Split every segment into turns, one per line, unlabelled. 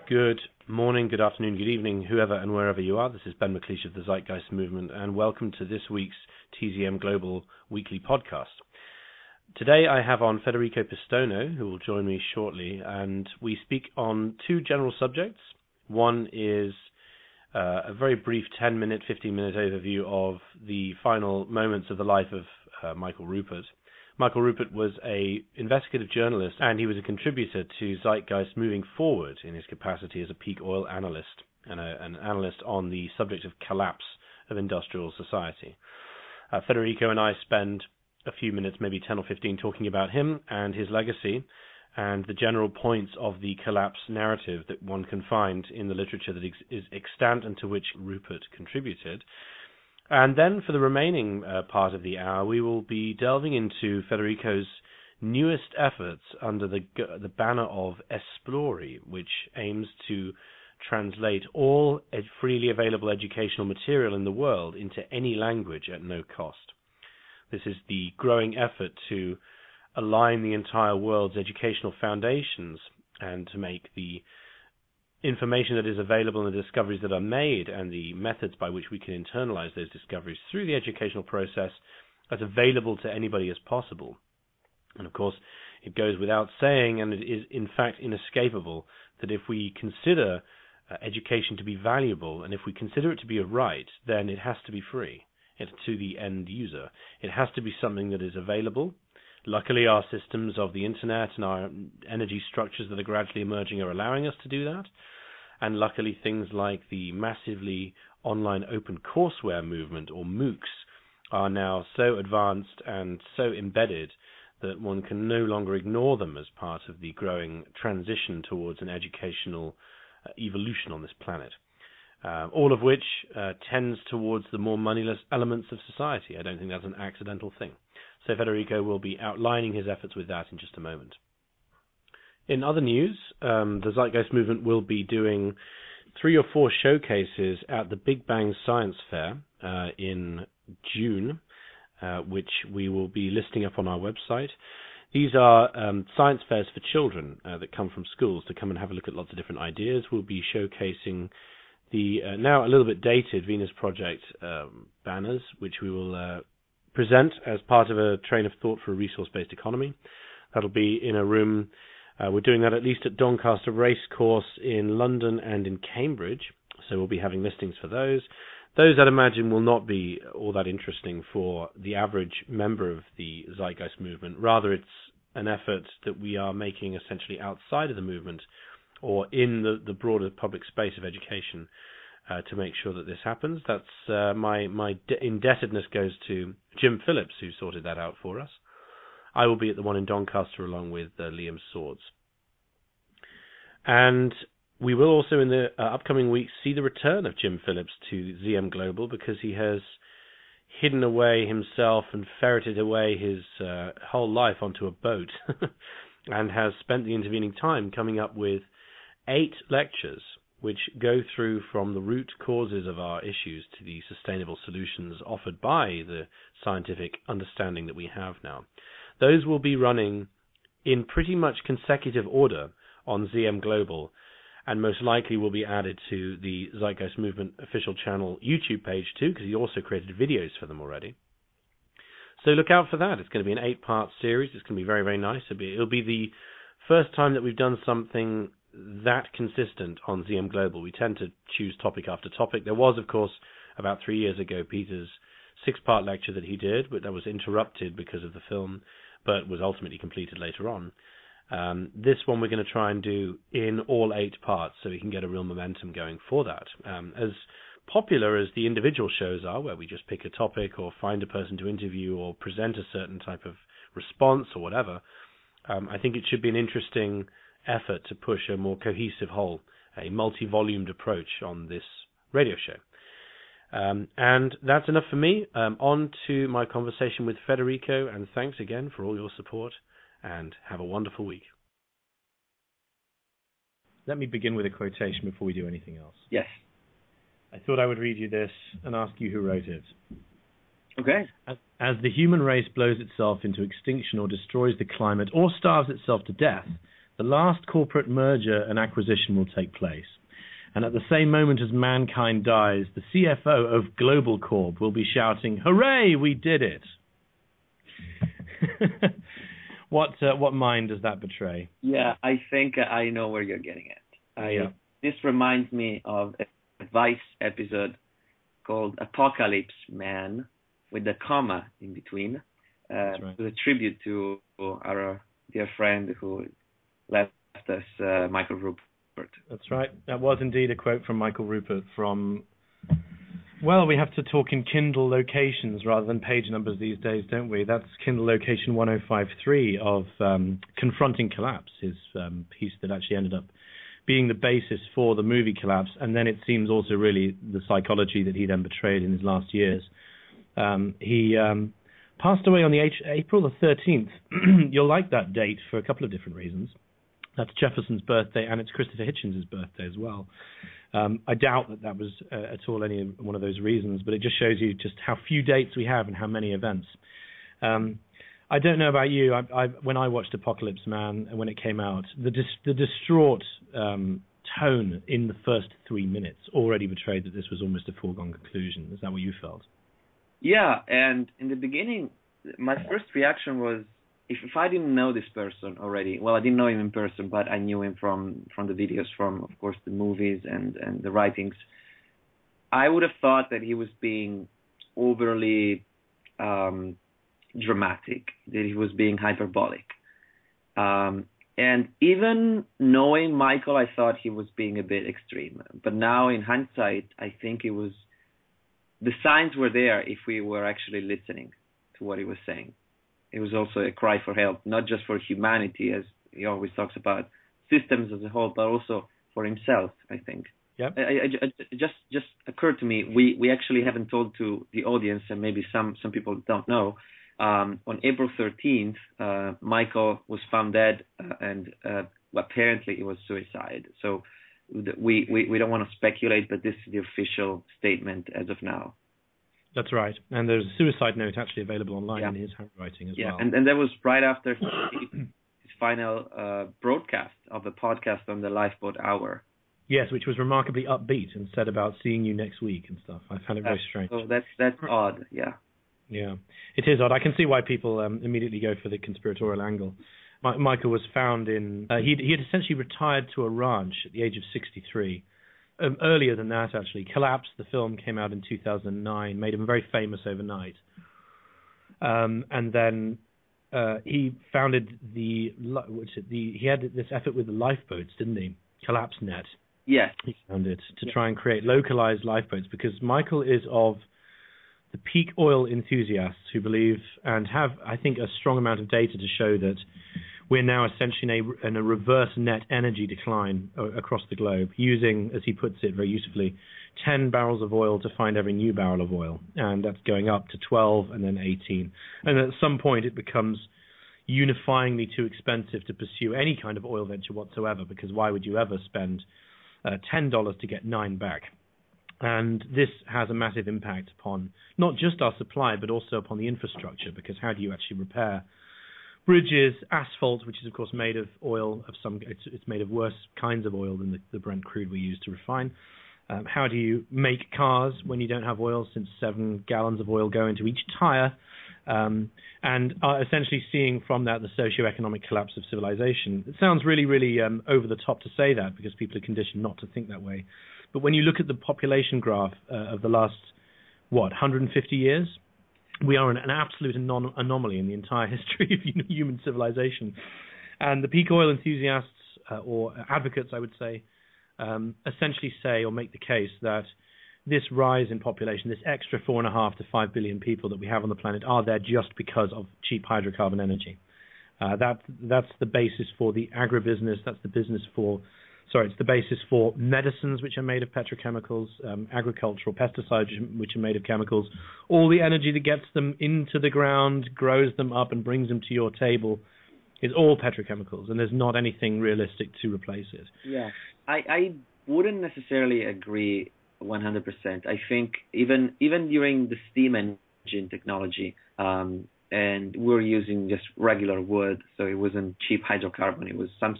Good morning, good afternoon, good evening, whoever and wherever you are. This is Ben McLeish of the Zeitgeist Movement, and welcome to this week's TZM Global Weekly Podcast. Today I have on Federico Pistono, who will join me shortly, and we speak on two general subjects. One is a very brief 10-minute, 15-minute overview of the final moments of the life of Michael Ruppert. Michael Ruppert was an investigative journalist, and he was a contributor to Zeitgeist moving forward in his capacity as a peak oil analyst and an analyst on the subject of collapse of industrial society. Federico and I spend a few minutes, maybe 10 or 15, talking about him and his legacy and the general points of the collapse narrative that one can find in the literature that is extant and to which Ruppert contributed. And then for the remaining part of the hour, we will be delving into Federico's newest efforts under the banner of Esplori, which aims to translate all freely available educational material in the world into any language at no cost. This is the growing effort to align the entire world's educational foundations and to make the information that is available and the discoveries that are made and the methods by which we can internalize those discoveries through the educational process as available to anybody as possible. And of course, it goes without saying, and it is in fact inescapable, that if we consider education to be valuable and if we consider it to be a right, then it has to be free to the end user. It has to be something that is available. Luckily, our systems of the internet and our energy structures that are gradually emerging are allowing us to do that. And luckily, things like the massively online open courseware movement, or MOOCs, are now so advanced and so embedded that one can no longer ignore them as part of the growing transition towards an educational evolution on this planet. All of which tends towards the more moneyless elements of society. I don't think that's an accidental thing. So Federico will be outlining his efforts with that in just a moment. In other news, the Zeitgeist Movement will be doing 3 or 4 showcases at the Big Bang Science Fair in June, which we will be listing up on our website. These are science fairs for children that come from schools to come and have a look at lots of different ideas. We'll be showcasing the now a little bit dated Venus Project banners, which we will present as part of a train of thought for a resource-based economy. That'll be in a room. We're doing that at least at Doncaster Racecourse in London and in Cambridge, so we'll be having listings for those. Those, I'd imagine, will not be all that interesting for the average member of the Zeitgeist Movement. Rather, it's an effort that we are making essentially outside of the movement or in the broader public space of education to make sure that this happens. That's my indebtedness goes to Jim Phillips, who sorted that out for us. I will be at the one in Doncaster along with Liam Swords. And we will also in the upcoming weeks see the return of Jim Phillips to ZM Global, because he has hidden away himself and ferreted away his whole life onto a boat and has spent the intervening time coming up with 8 lectures which go through from the root causes of our issues to the sustainable solutions offered by the scientific understanding that we have now. Those will be running in pretty much consecutive order on ZM Global, and most likely will be added to the Zeitgeist Movement official channel YouTube page too, because he also created videos for them already. So look out for that. It's going to be an 8-part series. It's going to be very, very nice. It'll be the first time that we've done something that consistent on ZM Global. We tend to choose topic after topic. There was, of course, about 3 years ago, Peter's 6-part lecture that he did, but that was interrupted because of the film, but was ultimately completed later on. This one we're going to try and do in all 8 parts so we can get a real momentum going for that. As popular as the individual shows are, where we just pick a topic or find a person to interview or present a certain type of response or whatever, I think it should be an interesting effort to push a more cohesive whole, a multi-volumed approach on this radio show. And that's enough for me. On to my conversation with Federico, and thanks again for all your support, and have a wonderful week. Let me begin with a quotation before we do anything else.
Yes.
I thought I would read you this and ask you who wrote it.
Okay.
As the human race blows itself into extinction or destroys the climate or starves itself to death, the last corporate merger and acquisition will take place. And at the same moment as mankind dies, the CFO of Global Corp will be shouting, "Hooray, we did it!" What mind does that betray?
Yeah, I think I know where you're getting at. This reminds me of a Vice episode called Apocalypse Man, with the comma in between.
That's right.
It was a tribute to our dear friend who left us, Michael Ruppert.
That's right. That was indeed a quote from Michael Ruppert from, well, we have to talk in Kindle locations rather than page numbers these days, don't we? That's Kindle location 1053 of Confronting Collapse, his piece that actually ended up being the basis for the movie Collapse, and then it seems also really the psychology that he then betrayed in his last years. He passed away on the April the 13th. You'll like that date for a couple of different reasons. That's Jefferson's birthday, and it's Christopher Hitchens' birthday as well. I doubt that was at all any one of those reasons, but it just shows you just how few dates we have and how many events. I don't know about you. When I watched Apocalypse Man and when it came out, the distraught tone in the first 3 minutes already betrayed that this was almost a foregone conclusion. Is that what you felt? Yeah,
and in the beginning, my first reaction was, if I didn't know this person already, well, I didn't know him in person, but I knew him from the videos, from, of course, the movies and the writings, I would have thought that he was being overly dramatic, that he was being hyperbolic. And even knowing Michael, I thought he was being a bit extreme. But now, in hindsight, I think the signs were there if we were actually listening to what he was saying. It was also a cry for help, not just for humanity, as he always talks about, systems as a whole, but also for himself, I think.
Yep.
It just occurred to me, we actually haven't told to the audience, and maybe some people don't know, on April 13th, Michael was found dead, and apparently it was suicide. So we don't want to speculate, but this is the official statement as of now.
That's right. And there's a suicide note actually available online in his handwriting as well.
Yeah, and that was right after his final broadcast of the podcast on the Lifeboat Hour.
Yes, which was remarkably upbeat and said about seeing you next week and stuff. I found it very strange.
So that's odd, yeah.
Yeah, it is odd. I can see why people immediately go for the conspiratorial angle. Michael was found in... he had essentially retired to a ranch at the age of 63. Earlier than that, actually. Collapse, the film, came out in 2009, made him very famous overnight. And then he founded he had this effort with the lifeboats, didn't he? Collapse Net.
Yes.
He founded to try and create localized lifeboats, because Michael is of the peak oil enthusiasts who believe and have, I think, a strong amount of data to show that we're now essentially in a reverse net energy decline across the globe, using, as he puts it very usefully, 10 barrels of oil to find every new barrel of oil. And that's going up to 12 and then 18. And at some point it becomes unifyingly too expensive to pursue any kind of oil venture whatsoever, because why would you ever spend $10 to get 9 back? And this has a massive impact upon not just our supply, but also upon the infrastructure, because how do you actually repair bridges, asphalt, which is of course made of oil of some, it's made of worse kinds of oil than the Brent crude we use to refine. How do you make cars when you don't have oil, since 7 gallons of oil go into each tire, and are essentially seeing from that the socio-economic collapse of civilization. It sounds really, really over the top to say that, because people are conditioned not to think that way. But when you look at the population graph of the last, 150 years, we are an absolute anomaly in the entire history of human civilization. And the peak oil enthusiasts, or advocates, I would say, essentially say or make the case that this rise in population, this extra 4.5 to 5 billion people that we have on the planet, are there just because of cheap hydrocarbon energy. That's the basis for the agribusiness. That's the business for... Sorry, it's the basis for medicines, which are made of petrochemicals, agricultural pesticides, which are made of chemicals. All the energy that gets them into the ground, grows them up, and brings them to your table is all petrochemicals, and there's not anything realistic to replace it.
Yeah, I wouldn't necessarily agree 100%. I think even during the steam engine technology, and we're using just regular wood, so it wasn't cheap hydrocarbon, it was some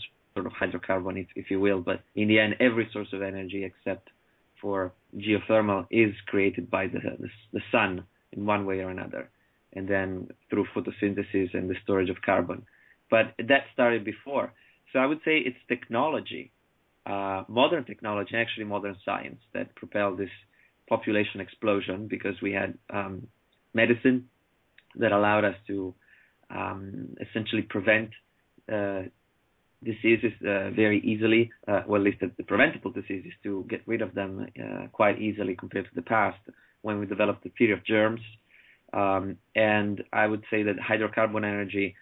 of hydrocarbon, if you will. But in the end, every source of energy except for geothermal is created by the sun in one way or another, and then through photosynthesis and the storage of carbon. But that started before. So I would say it's technology, modern technology, actually modern science, that propelled this population explosion, because we had medicine that allowed us to essentially prevent diseases very easily, well, at least the preventable diseases, to get rid of them quite easily compared to the past when we developed the theory of germs. And I would say that hydrocarbon energy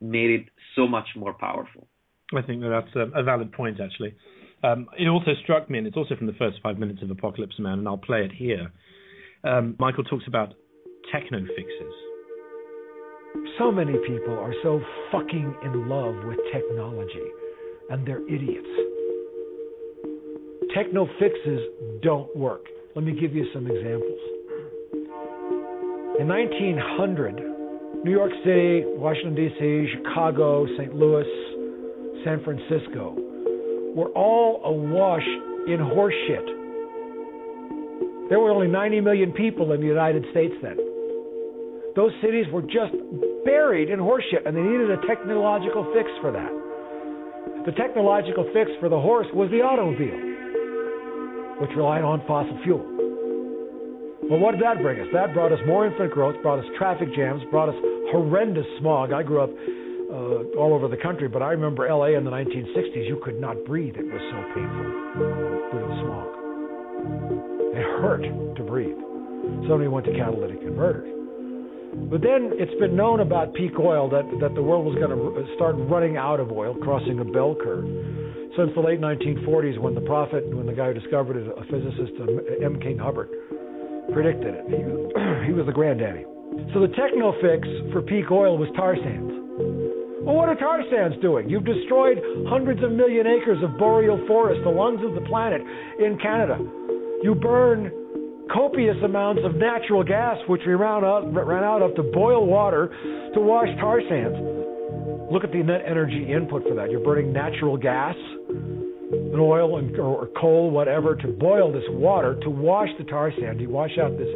made it so much more powerful.
I think that's a valid point, actually. It also struck me, and it's also from the first 5 minutes of Apocalypse Man, and I'll play it here. Michael talks about techno fixes.
So many people are so fucking in love with technology, and they're idiots. Techno fixes don't work. Let me give you some examples. In 1900, New York City, Washington, D.C., Chicago, St. Louis, San Francisco were all awash in horse shit. There were only 90 million people in the United States then. Those cities were just buried in horse shit, and they needed a technological fix for that. The technological fix for the horse was the automobile, which relied on fossil fuel. Well, what did that bring us? That brought us more infant growth, brought us traffic jams, brought us horrendous smog. I grew up all over the country, but I remember L.A. in the 1960s. You could not breathe. It was so painful due to the smog. It hurt to breathe. So we went to catalytic converters. But then it's been known about peak oil that the world was going to start running out of oil, crossing a bell curve. Since the late 1940s, when the guy who discovered it, a physicist, M. King Hubbert, predicted it. He was the granddaddy. So the techno fix for peak oil was tar sands. Well, what are tar sands doing? You've destroyed hundreds of million acres of boreal forest, the lungs of the planet in Canada. You burn copious amounts of natural gas, which we ran out of to boil water to wash tar sands. Look at the net energy input for that. You're burning natural gas, and oil or coal, whatever, to boil this water to wash the tar sand. You wash out this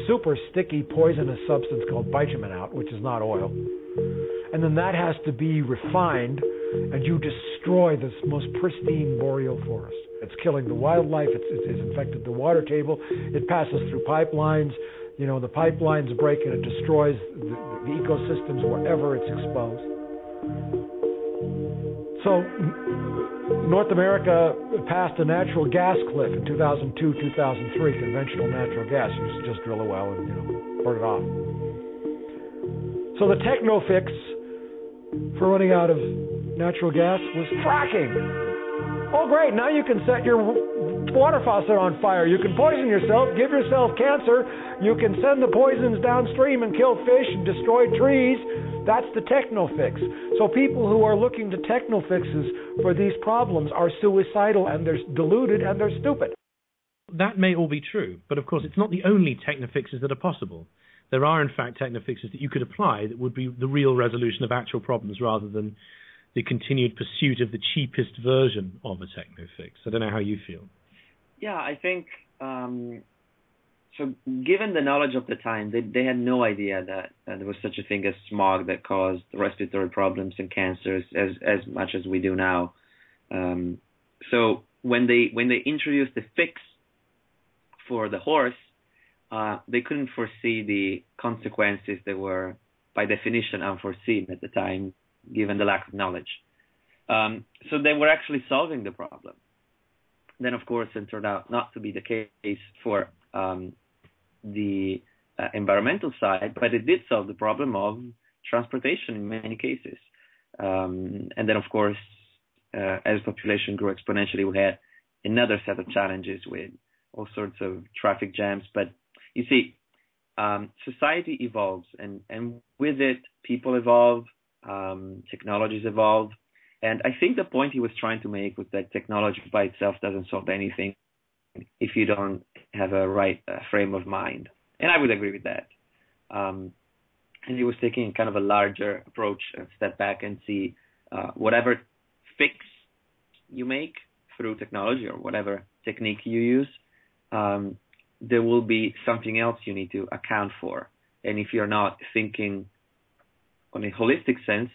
super sticky, poisonous substance called bitumen out, which is not oil. And then that has to be refined, and you destroy this most pristine boreal forest. It's killing the wildlife. It's infected the water table. It passes through pipelines. You know, the pipelines break and it destroys the ecosystems wherever it's exposed. So North America passed a natural gas cliff in 2002, 2003, conventional natural gas. You just drill a well and, burn it off. So the techno fix for running out of natural gas was fracking. Oh, great. Now you can set your water faucet on fire. You can poison yourself, give yourself cancer. You can send the poisons downstream and kill fish and destroy trees. That's the techno fix. So people who are looking to techno fixes for these problems are suicidal, and they're deluded, and they're stupid.
That may all be true, but of course it's not the only techno fixes that are possible. There are, in fact, techno fixes that you could apply that would be the real resolution of actual problems rather than the continued pursuit of the cheapest version of a techno fix. I don't know how you feel.
Yeah, I think so. Given the knowledge of the time, they had no idea that there was such a thing as smog that caused respiratory problems and cancers as much as we do now. So when they introduced the fix for the horse, they couldn't foresee the consequences that were, by definition, unforeseen at the time, given the lack of knowledge. So they were actually solving the problem. Then, of course, it turned out not to be the case for the environmental side, but it did solve the problem of transportation in many cases. And then, of course, as population grew exponentially, we had another set of challenges with all sorts of traffic jams. But you see, society evolves, and with it, people evolve, technologies evolve. And I think the point he was trying to make was that technology by itself doesn't solve anything if you don't have a right frame of mind. And I would agree with that. And he was taking kind of a larger approach, step back and see whatever fix you make through technology or whatever technique you use, there will be something else you need to account for. And if you're not thinking on a holistic sense,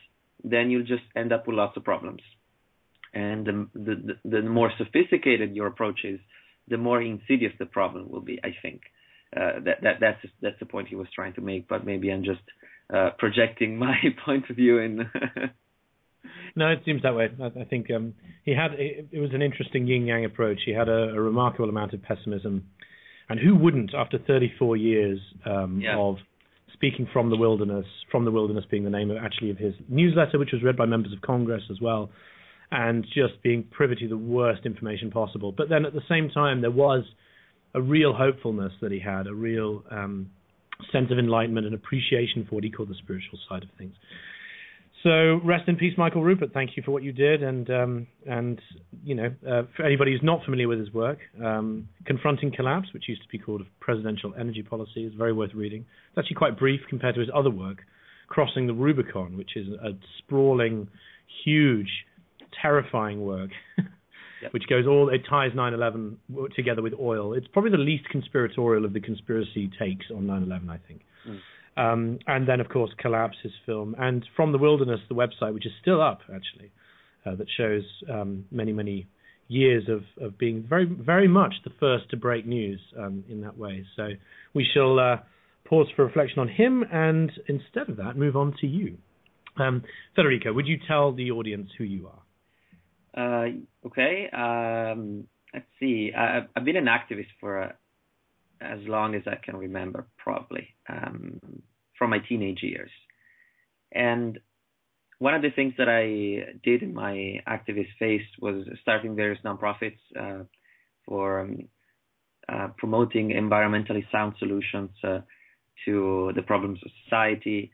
then you'll just end up with lots of problems. And the more sophisticated your approach is, the more insidious the problem will be, I think. That's the point he was trying to make, but maybe I'm just projecting my point of view in.
No, it seems that way. I think it was an interesting yin-yang approach. He had a remarkable amount of pessimism. And who wouldn't, after 34 years of speaking from the wilderness being the name of his newsletter, which was read by members of Congress as well, and just being privy to the worst information possible. But then at the same time, there was a real hopefulness that he had, a real sense of enlightenment and appreciation for what he called the spiritual side of things. So rest in peace, Michael Ruppert. Thank you for what you did, and for anybody who's not familiar with his work, Confronting Collapse, which used to be called Presidential Energy Policy, is very worth reading. It's actually quite brief compared to his other work, Crossing the Rubicon, which is a sprawling, huge, terrifying work, which it ties 9/11 together with oil. It's probably the least conspiratorial of the conspiracy takes on 9/11, I think. And then, of course, Collapse, his film, and From the Wilderness, the website, which is still up, actually, that shows many, many years of being very, very much the first to break news in that way. So we shall pause for reflection on him, and instead of that, move on to you. Federico, would you tell the audience who you are?
Okay. Let's see. I've been an activist for as long as I can remember, probably, from my teenage years. And one of the things that I did in my activist phase was starting various nonprofits for promoting environmentally sound solutions to the problems of society,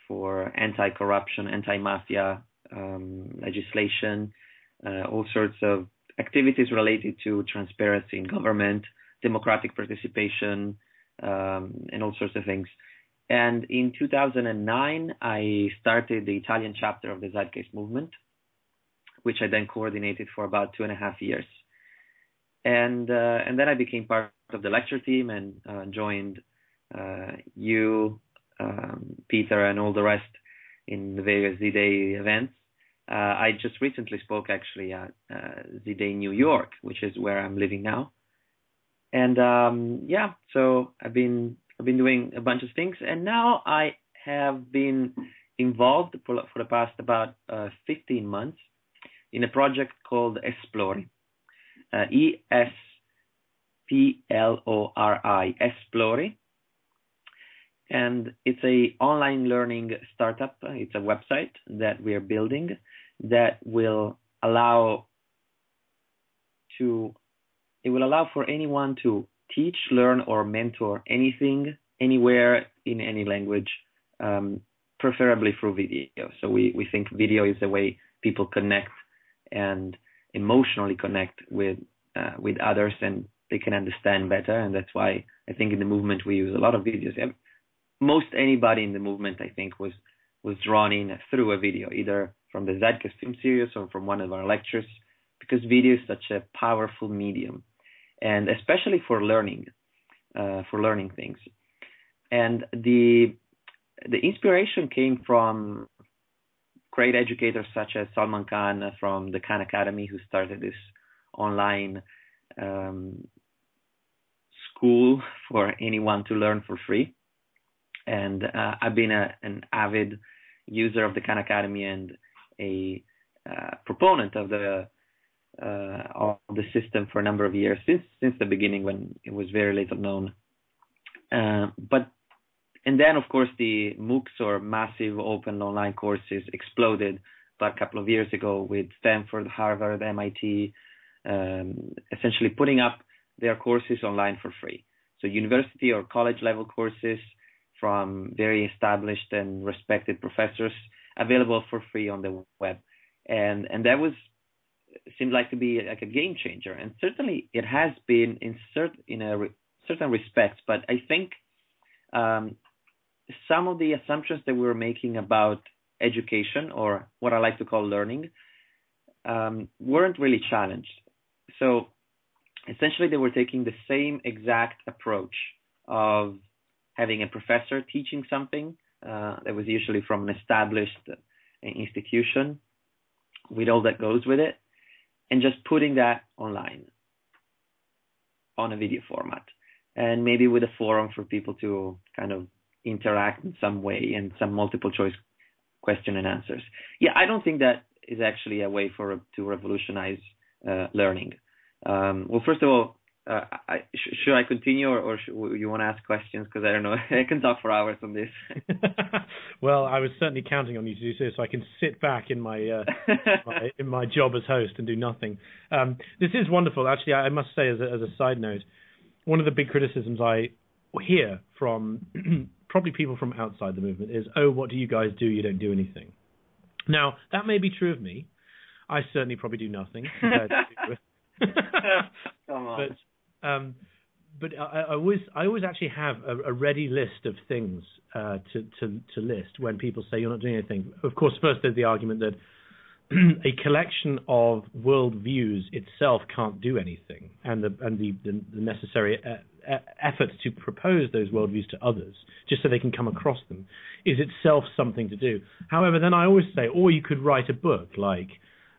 for anti-corruption, anti-mafia legislation, all sorts of activities related to transparency in government, democratic participation, and all sorts of things. And in 2009, I started the Italian chapter of the Zeitgeist Movement, which I then coordinated for about 2.5 years. And then I became part of the lecture team and joined you, Peter, and all the rest in the various Z-Day events. I just recently spoke actually at Z-Day New York, which is where I'm living now. And so I've been doing a bunch of things, and now I have been involved for the past about 15 months in a project called Esplori, Esplori, Esplori, and it's a online learning startup. It's a website that we are building that will allow for anyone to teach, learn, or mentor anything, anywhere, in any language, preferably through video. So we think video is the way people connect and emotionally connect with others, and they can understand better. And that's why I think in the movement we use a lot of videos. Most anybody in the movement, I think, was drawn in through a video, either from the Zeitgeist film series or from one of our lectures, because video is such a powerful medium, and especially for learning things. And the inspiration came from great educators such as Salman Khan from the Khan Academy, who started this online school for anyone to learn for free. And I've been an avid user of the Khan Academy and a proponent of the system for a number of years, since the beginning, when it was very little known. And then, of course, the MOOCs, or massive open online courses, exploded about a couple of years ago with Stanford, Harvard, MIT, essentially putting up their courses online for free. So university or college level courses from very established and respected professors available for free on the web. And that seemed like to be like a game changer. And certainly it has been in certain respects, but I think some of the assumptions that we were making about education, or what I like to call learning, weren't really challenged. So essentially, they were taking the same exact approach of having a professor teaching something that was usually from an established institution with all that goes with it, and just putting that online on a video format, and maybe with a forum for people to kind of interact in some way and some multiple choice question and answers. Yeah, I don't think that is actually a way to revolutionize learning. Well, first of all, should I continue, or you want to ask questions? Because I don't know, I can talk for hours on this.
Well, I was certainly counting on you to do so I can sit back in my in my job as host and do nothing. This is wonderful. Actually, I must say, as a side note, one of the big criticisms I hear from probably people from outside the movement is, "Oh, what do you guys do? You don't do anything." Now, that may be true of me. I certainly probably do nothing.
Come on.
But I always actually have a ready list of things to list when people say you're not doing anything. Of course, first there's the argument that a collection of world views itself can't do anything, and the necessary efforts to propose those worldviews to others, just so they can come across them, is itself something to do. However, then I always say, or you could write a book like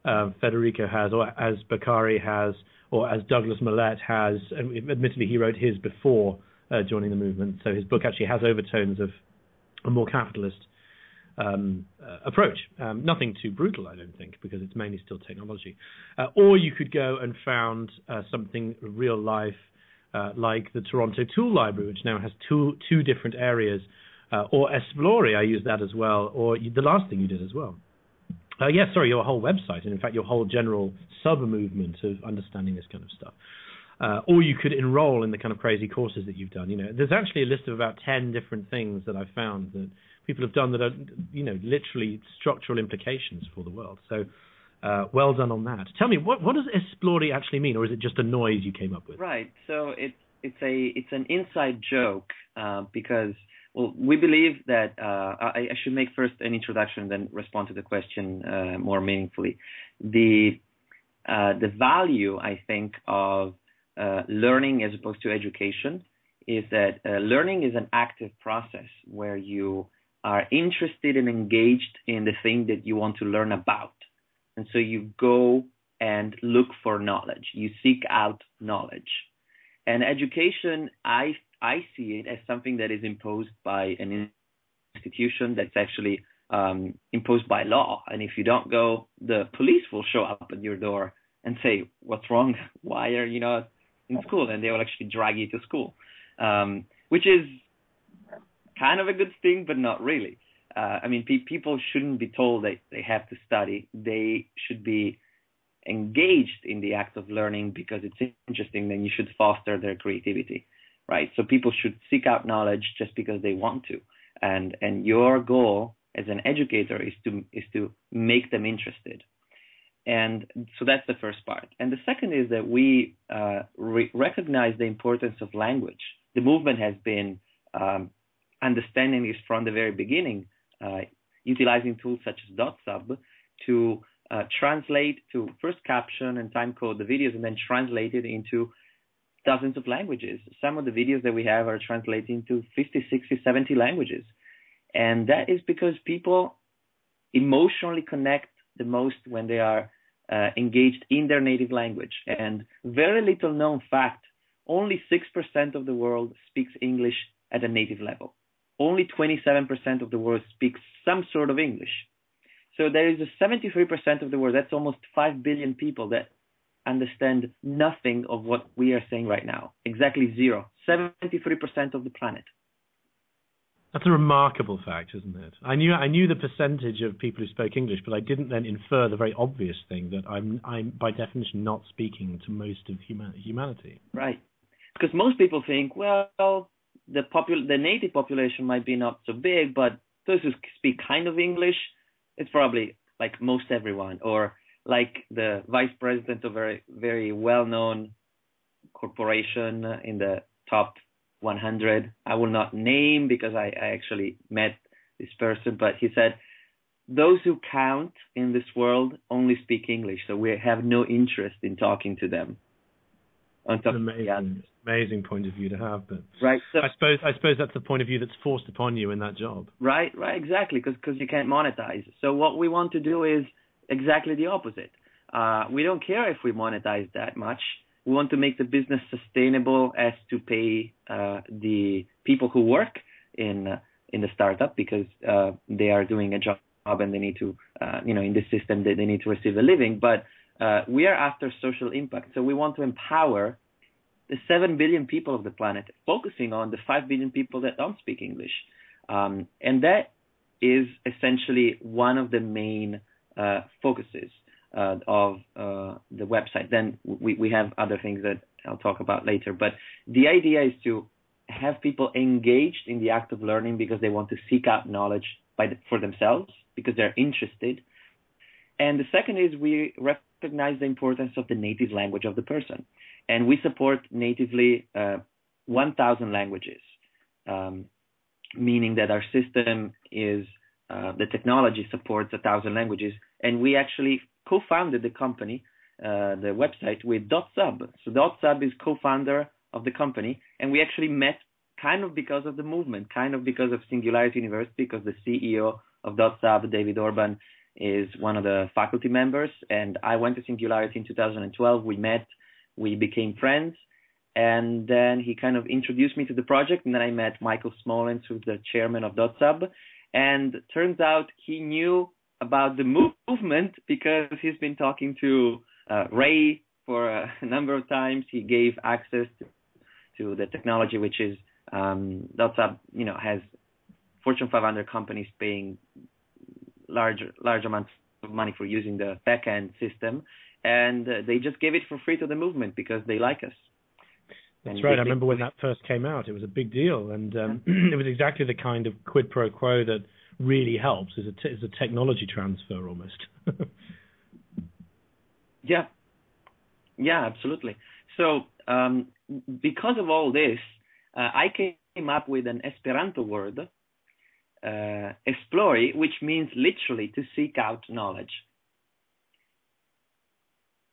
Federico has, or as Beccari has, or as Douglas Millett has. Admittedly, he wrote his before joining the movement, so his book actually has overtones of a more capitalist approach. Nothing too brutal, I don't think, because it's mainly still technology. Or you could go and found something real life, like the Toronto Tool Library, which now has two different areas, or Esplori, I use that as well, or the last thing you did as well. Your whole website, and in fact your whole general sub-movement of understanding this kind of stuff. Or you could enroll in the kind of crazy courses that you've done. There's actually a list of about 10 different things that I've found that people have done that are, literally structural implications for the world. So, well done on that. Tell me, what does Esplori actually mean, or is it just a noise you came up with?
Right. So it's an inside joke because. Well, we believe that I should make first an introduction, then respond to the question more meaningfully. The value, I think, of learning as opposed to education is that learning is an active process where you are interested and engaged in the thing that you want to learn about. And so you go and look for knowledge. You seek out knowledge. And education, I see it as something that is imposed by an institution that's actually imposed by law. And if you don't go, the police will show up at your door and say, "What's wrong? Why are you not in school?" And they will actually drag you to school, which is kind of a good thing, but not really. People shouldn't be told that they have to study. They should be engaged in the act of learning because it's interesting, then you should foster their creativity. Right, so people should seek out knowledge just because they want to, and your goal as an educator is to make them interested, and so that's the first part. And the second is that we recognize the importance of language. The movement has been understanding this from the very beginning, utilizing tools such as DotSub to translate, to first caption and time code the videos, and then translate it into dozens of languages. Some of the videos that we have are translating to 50, 60, 70 languages. And that is because people emotionally connect the most when they are engaged in their native language. And very little known fact, only 6% of the world speaks English at a native level. Only 27% of the world speaks some sort of English. So there is a 73% of the world, that's almost 5 billion people that understand nothing of what we are saying right now. Exactly zero. 73% of the planet.
That's a remarkable fact, isn't it? I knew the percentage of people who spoke English, but I didn't then infer the very obvious thing that I'm by definition not speaking to most of humanity.
Right. Because most people think, well, the native population might be not so big, but those who speak kind of English, it's probably like most everyone, or like the vice president of a very, very well-known corporation in the top 100. I will not name because I actually met this person, but he said those who count in this world only speak English, so we have no interest in talking to them.
It's an amazing point of view to have, but
right. So,
I suppose that's the point of view that's forced upon you in that job.
Right, exactly, because you can't monetize. So what we want to do is exactly the opposite. We don't care if we monetize that much. We want to make the business sustainable as to pay the people who work in the startup, because they are doing a job and they need to, in this system they need to receive a living. But we are after social impact. So we want to empower the 7 billion people of the planet, focusing on the 5 billion people that don't speak English. And that is essentially one of the main focuses of the website. Then we have other things that I'll talk about later. But the idea is to have people engaged in the act of learning because they want to seek out knowledge for themselves, because they're interested. And the second is we recognize the importance of the native language of the person. And we support natively 1,000 languages, meaning that our system is, the technology supports 1,000 languages. And we actually co-founded the company, the website, with .sub. So .sub is co-founder of the company. And we actually met kind of because of the movement, kind of because of Singularity University, because the CEO of .sub, David Orban, is one of the faculty members. And I went to Singularity in 2012. We met, we became friends. And then he kind of introduced me to the project. And then I met Michael Smolens, who's the chairman of .sub. And turns out he knew about the movement because he's been talking to Ray for a number of times. He gave access to the technology, which is .sub, has Fortune 500 companies paying large amounts of money for using the backend system, and they just gave it for free to the movement because they like us.
That's right. I remember when that first came out, it was a big deal, and it was exactly the kind of quid pro quo that really helps. Is a technology transfer almost.
Yeah, absolutely. So because of all this, I came up with an Esperanto word, Esplori, which means literally to seek out knowledge.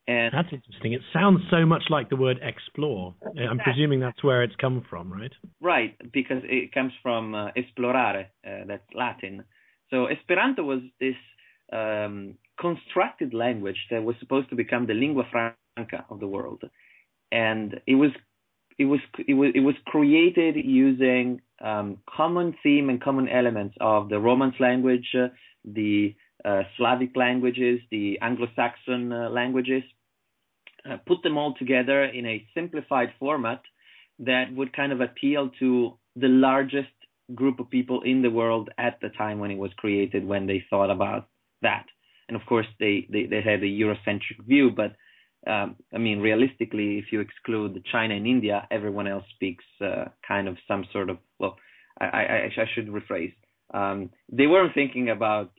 And
that's interesting. It sounds so much like the word explore. I'm presuming that's where it's come from, right?
Right, because it comes from esplorare, that's Latin. So Esperanto was this constructed language that was supposed to become the lingua franca of the world, and it was created using common theme and common elements of the Romance language, the Slavic languages, the Anglo-Saxon languages, put them all together in a simplified format that would kind of appeal to the largest group of people in the world at the time when it was created, when they thought about that. And of course, they had a Eurocentric view, but realistically, if you exclude China and India, everyone else speaks kind of some sort of, well, I should rephrase. They weren't thinking about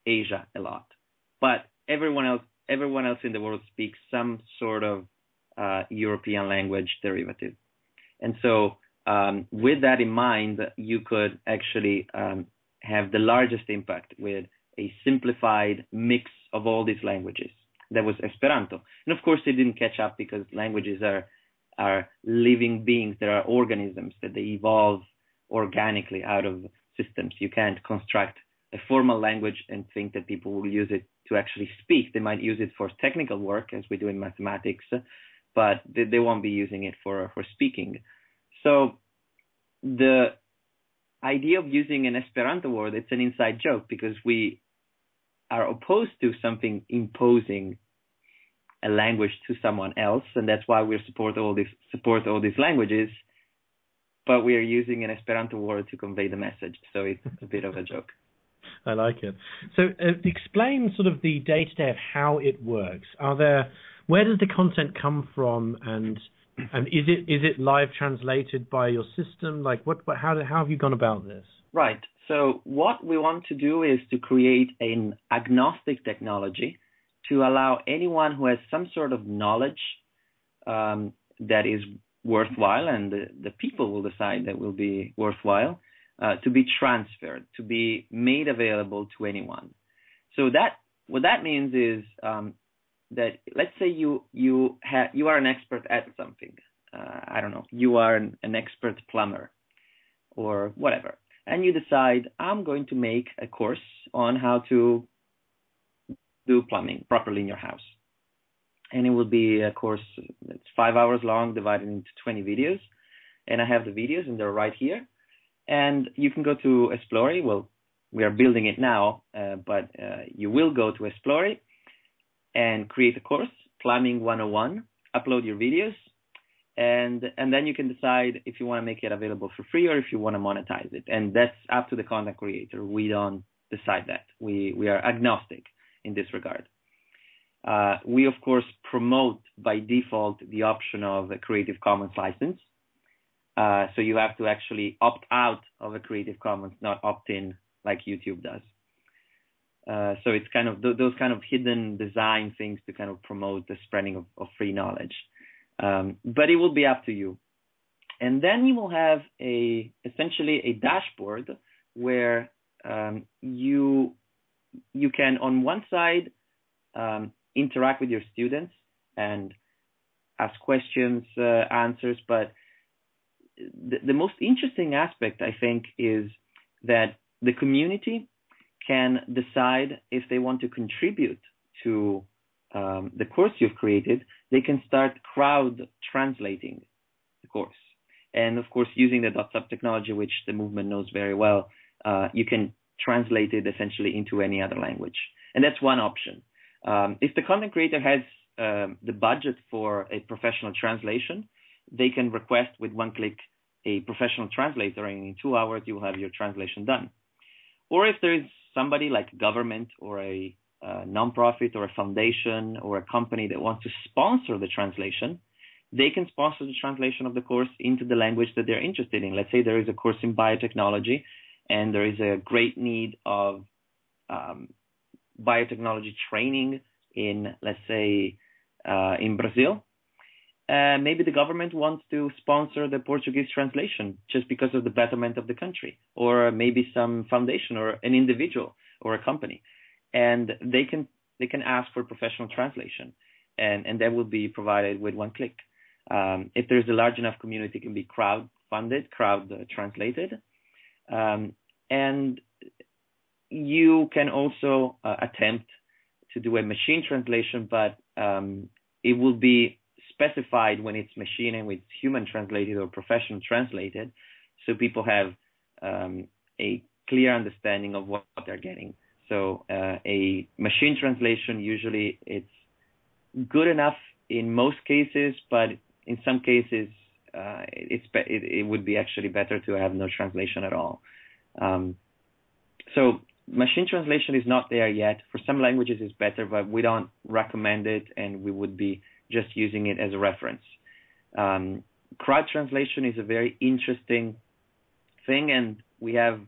Asia a lot, but everyone else in the world speaks some sort of European language derivative. And so with that in mind, you could actually have the largest impact with a simplified mix of all these languages. That was Esperanto. And of course, it didn't catch up because languages are living beings. There are organisms that they evolve organically out of systems. You can't construct a formal language and think that people will use it to actually speak. They might use it for technical work, as we do in mathematics, but they won't be using it for speaking. So the idea of using an Esperanto word, it's an inside joke because we are opposed to something imposing a language to someone else, and that's why we support all these languages, but we are using an Esperanto word to convey the message. So it's a bit of a joke.
I like it. So explain sort of the day-to-day of how it works. Where does the content come from, and is it live translated by your system? Like how have you gone about this?
Right. So what we want to do is to create an agnostic technology to allow anyone who has some sort of knowledge that is worthwhile, and the people will decide that will be worthwhile, to be transferred, to be made available to anyone. So what that means is that let's say you are an expert at something. I don't know, you are an expert plumber or whatever, and you decide, I'm going to make a course on how to do plumbing properly in your house. And it will be a course that's 5 hours long, divided into 20 videos. And I have the videos, and they're right here. And you can go to Esplori. Well, we are building it now, but you will go to Esplori and create a course, Plumbing 101, upload your videos, and then you can decide if you want to make it available for free or if you want to monetize it. And that's up to the content creator. We don't decide that. We are agnostic in this regard. We, of course, promote by default the option of a Creative Commons license. So you have to actually opt out of a Creative Commons, not opt in like YouTube does. So it's kind of those kind of hidden design things to kind of promote the spreading of free knowledge. But it will be up to you. And then you will have essentially a dashboard where you can, on one side, interact with your students and ask questions, answers. But the most interesting aspect, I think, is that the community can decide if they want to contribute to the course you've created. They can start crowd translating the course. And of course, using the .sub technology, which the movement knows very well, you can translate it essentially into any other language. And that's one option. If the content creator has the budget for a professional translation, they can request with one click a professional translator, and in 2 hours you will have your translation done. Or if there is somebody like a government or a nonprofit or a foundation or a company that wants to sponsor the translation, they can sponsor the translation of the course into the language that they're interested in. Let's say there is a course in biotechnology and there is a great need of biotechnology training in, let's say, in Brazil. Maybe the government wants to sponsor the Portuguese translation just because of the betterment of the country, or maybe some foundation or an individual or a company, and they can ask for professional translation, and that will be provided with one click. If there's a large enough community, it can be crowd translated, and you can also attempt to do a machine translation, but it will be specified when it's machine and when it's human translated or professional translated, so people have a clear understanding of what they're getting. So a machine translation, usually it's good enough in most cases, but in some cases it would be actually better to have no translation at all. So machine translation is not there yet. For some languages it's better, but we don't recommend it, and we would be just using it as a reference. Crowd translation is a very interesting thing, and we have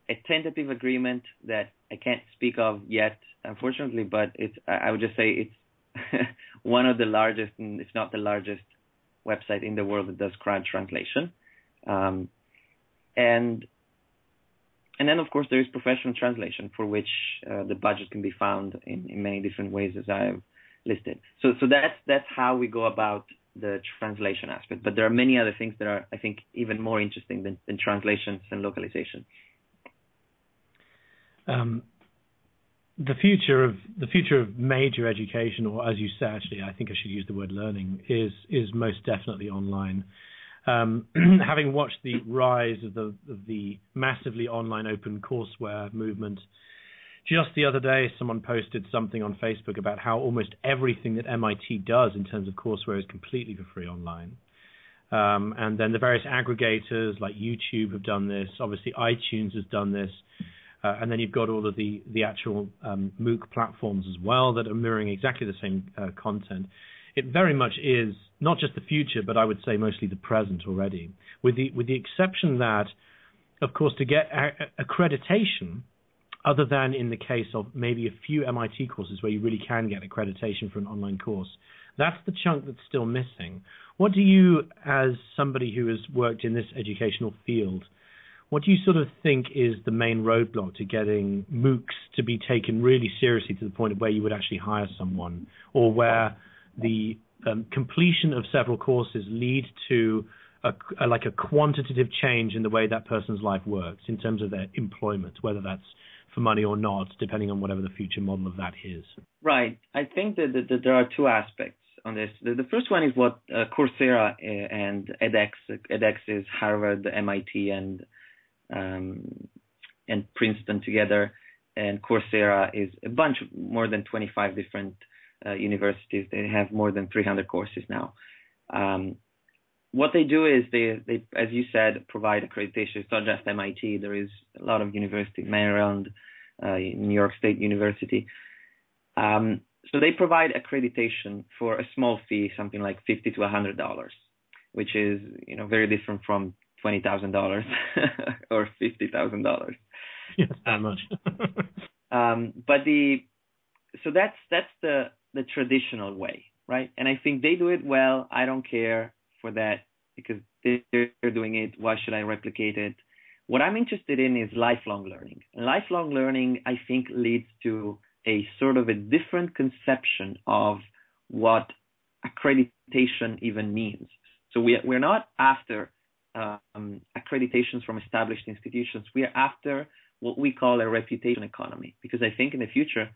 a tentative agreement that I can't speak of yet, unfortunately, but I would just say it's one of the largest, if not the largest, website in the world that does crowd translation. And then, of course, there is professional translation, for which the budget can be found in many different ways, as I have listed. So that's how we go about the translation aspect. But there are many other things that are, I think, even more interesting than translations and localization.
The future of major education, or as you say, actually, I think I should use the word learning, is most definitely online. Having watched the rise of the massively online open courseware movement, just the other day someone posted something on Facebook about how almost everything that MIT does in terms of courseware is completely for free online. And then the various aggregators like YouTube have done this. Obviously, iTunes has done this. And then you've got all of the actual MOOC platforms as well that are mirroring exactly the same content. It very much is not just the future, but I would say mostly the present already, with the exception that, of course, to get accreditation, other than in the case of maybe a few MIT courses where you really can get accreditation for an online course, that's the chunk that's still missing. What do you, as somebody who has worked in this educational field, What do you sort of think is the main roadblock to getting MOOCs to be taken really seriously to the point of where you would actually hire someone, or where the completion of several courses lead to a quantitative change in the way that person's life works in terms of their employment, whether that's for money or not, depending on whatever the future model of that is? Right.
I think that there are two aspects on this. The first one is what Coursera and edX is Harvard, MIT, and Princeton together, and Coursera is a bunch, more than 25 different universities. They have more than 300 courses now. What they do is they, as you said, provide accreditation. It's not just MIT. There is a lot of universities, Maryland, New York State University. So they provide accreditation for a small fee, something like $50 to $100, which is very different from $20,000 or $50,000.
Yes, that much.
So that's the traditional way, right? And I think they do it well. I don't care for that because they're doing it. Why should I replicate it? What I'm interested in is lifelong learning. And lifelong learning, I think, leads to a sort of a different conception of what accreditation even means. So we're not after accreditations from established institutions. We are after what we call a reputation economy, because I think in the future,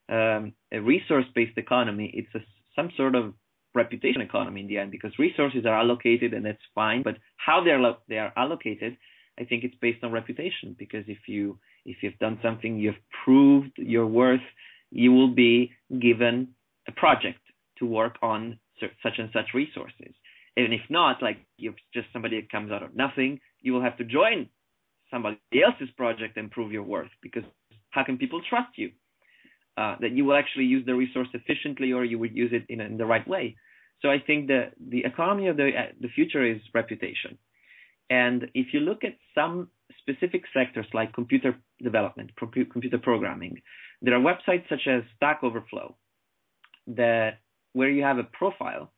a resource-based economy, it's some sort of reputation economy in the end, because resources are allocated and that's fine, but how they are allocated, I think it's based on reputation, because if you've done something, you've proved your worth, you will be given a project to work on such and such resources. And if not, like you're just somebody that comes out of nothing, you will have to join somebody else's project and prove your worth, because how can people trust you? That you will actually use the resource efficiently, or you would use it in the right way. So I think the economy of the future is reputation. And if you look at some specific sectors like computer development, computer programming, there are websites such as Stack Overflow where you have a profile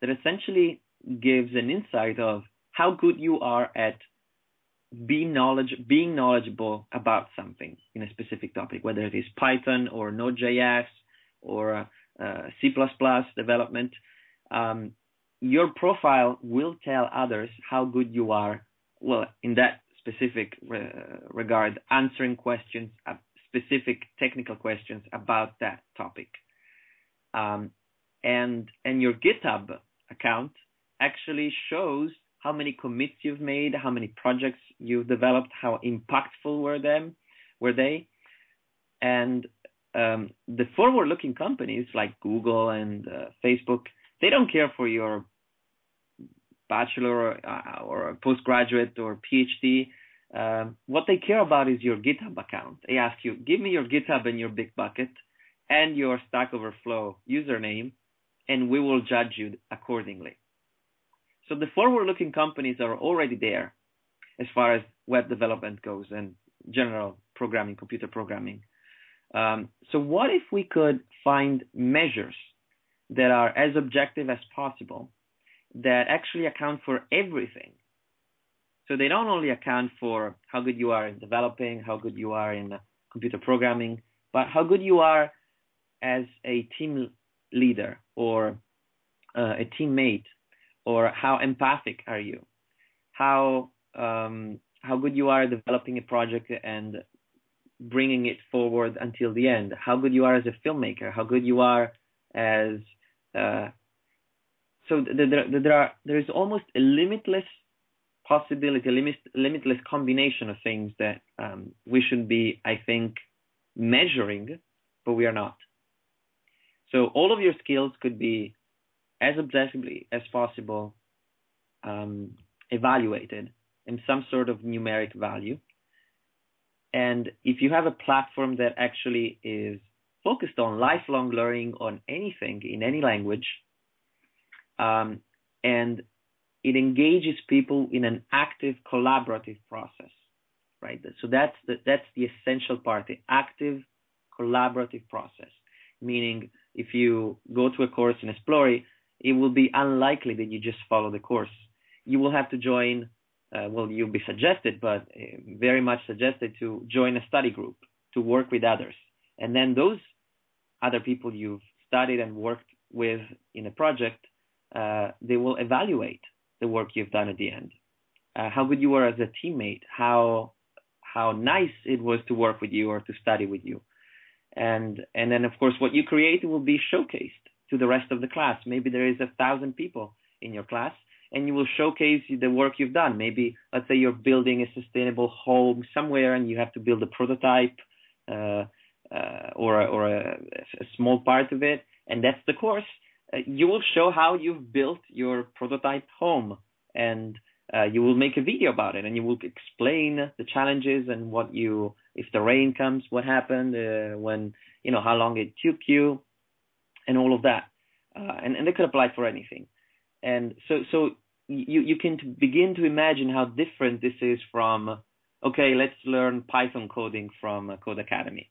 that essentially gives an insight of how good you are at being knowledgeable about something in a specific topic, whether it is Python or Node.js or C++ development. Your profile will tell others how good you are, well, in that specific regard, answering questions, specific technical questions about that topic. And your GitHub account actually shows how many commits you've made, how many projects you've developed, how impactful were they. And the forward-looking companies like Google and Facebook, they don't care for your bachelor or postgraduate or PhD. What they care about is your GitHub account. They ask you, give me your GitHub and your Bitbucket and your Stack Overflow username, and we will judge you accordingly. So the forward-looking companies are already there as far as web development goes and general programming, computer programming. So what if we could find measures that are as objective as possible that actually account for everything? So they don't only account for how good you are in developing, how good you are in computer programming, but how good you are as a team leader or a teammate, or how empathic are you? How good you are developing a project and bringing it forward until the end? How good you are as a filmmaker? How good you are as so there is almost a limitless possibility, limitless combination of things that we should be, I think, measuring, but we are not. So all of your skills could be as objectively as possible evaluated in some sort of numeric value. And if you have a platform that actually is focused on lifelong learning on anything in any language, and it engages people in an active collaborative process, right? So that's the essential part, the active collaborative process. Meaning, if you go to a course in Esplori, it will be unlikely that you just follow the course. You will have to join you'll be suggested, but very much suggested to join a study group to work with others. And then those other people you've studied and worked with in a project, they will evaluate the work you've done at the end. How good you were as a teammate, how nice it was to work with you or to study with you. And then, of course, what you create will be showcased to the rest of the class. Maybe there is 1,000 people in your class, and you will showcase the work you've done. Maybe, let's say you're building a sustainable home somewhere and you have to build a prototype or a small part of it, and that's the course. You will show how you've built your prototype home, and you will make a video about it, and you will explain the challenges and if the rain comes, what happened, how long it took you, and all of that. And they could apply for anything. And so you can begin to imagine how different this is from, okay, let's learn Python coding from Code Academy.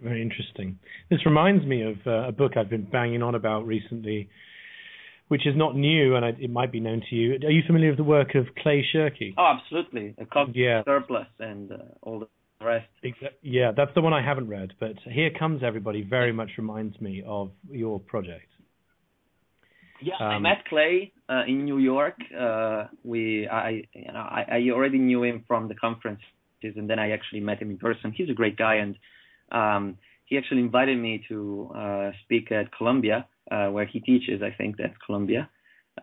Very interesting. This reminds me of a book I've been banging on about recently, which is not new, and it might be known to you. Are you familiar with the work of Clay Shirky?
Oh, absolutely. A cognitive surplus and all the rest.
Yeah, that's the one I haven't read, but Here Comes Everybody very much reminds me of your project.
Yeah, I met Clay in New York. I already knew him from the conferences, and then I actually met him in person. He's a great guy, and he actually invited me to speak at Columbia, where he teaches. I think that's Columbia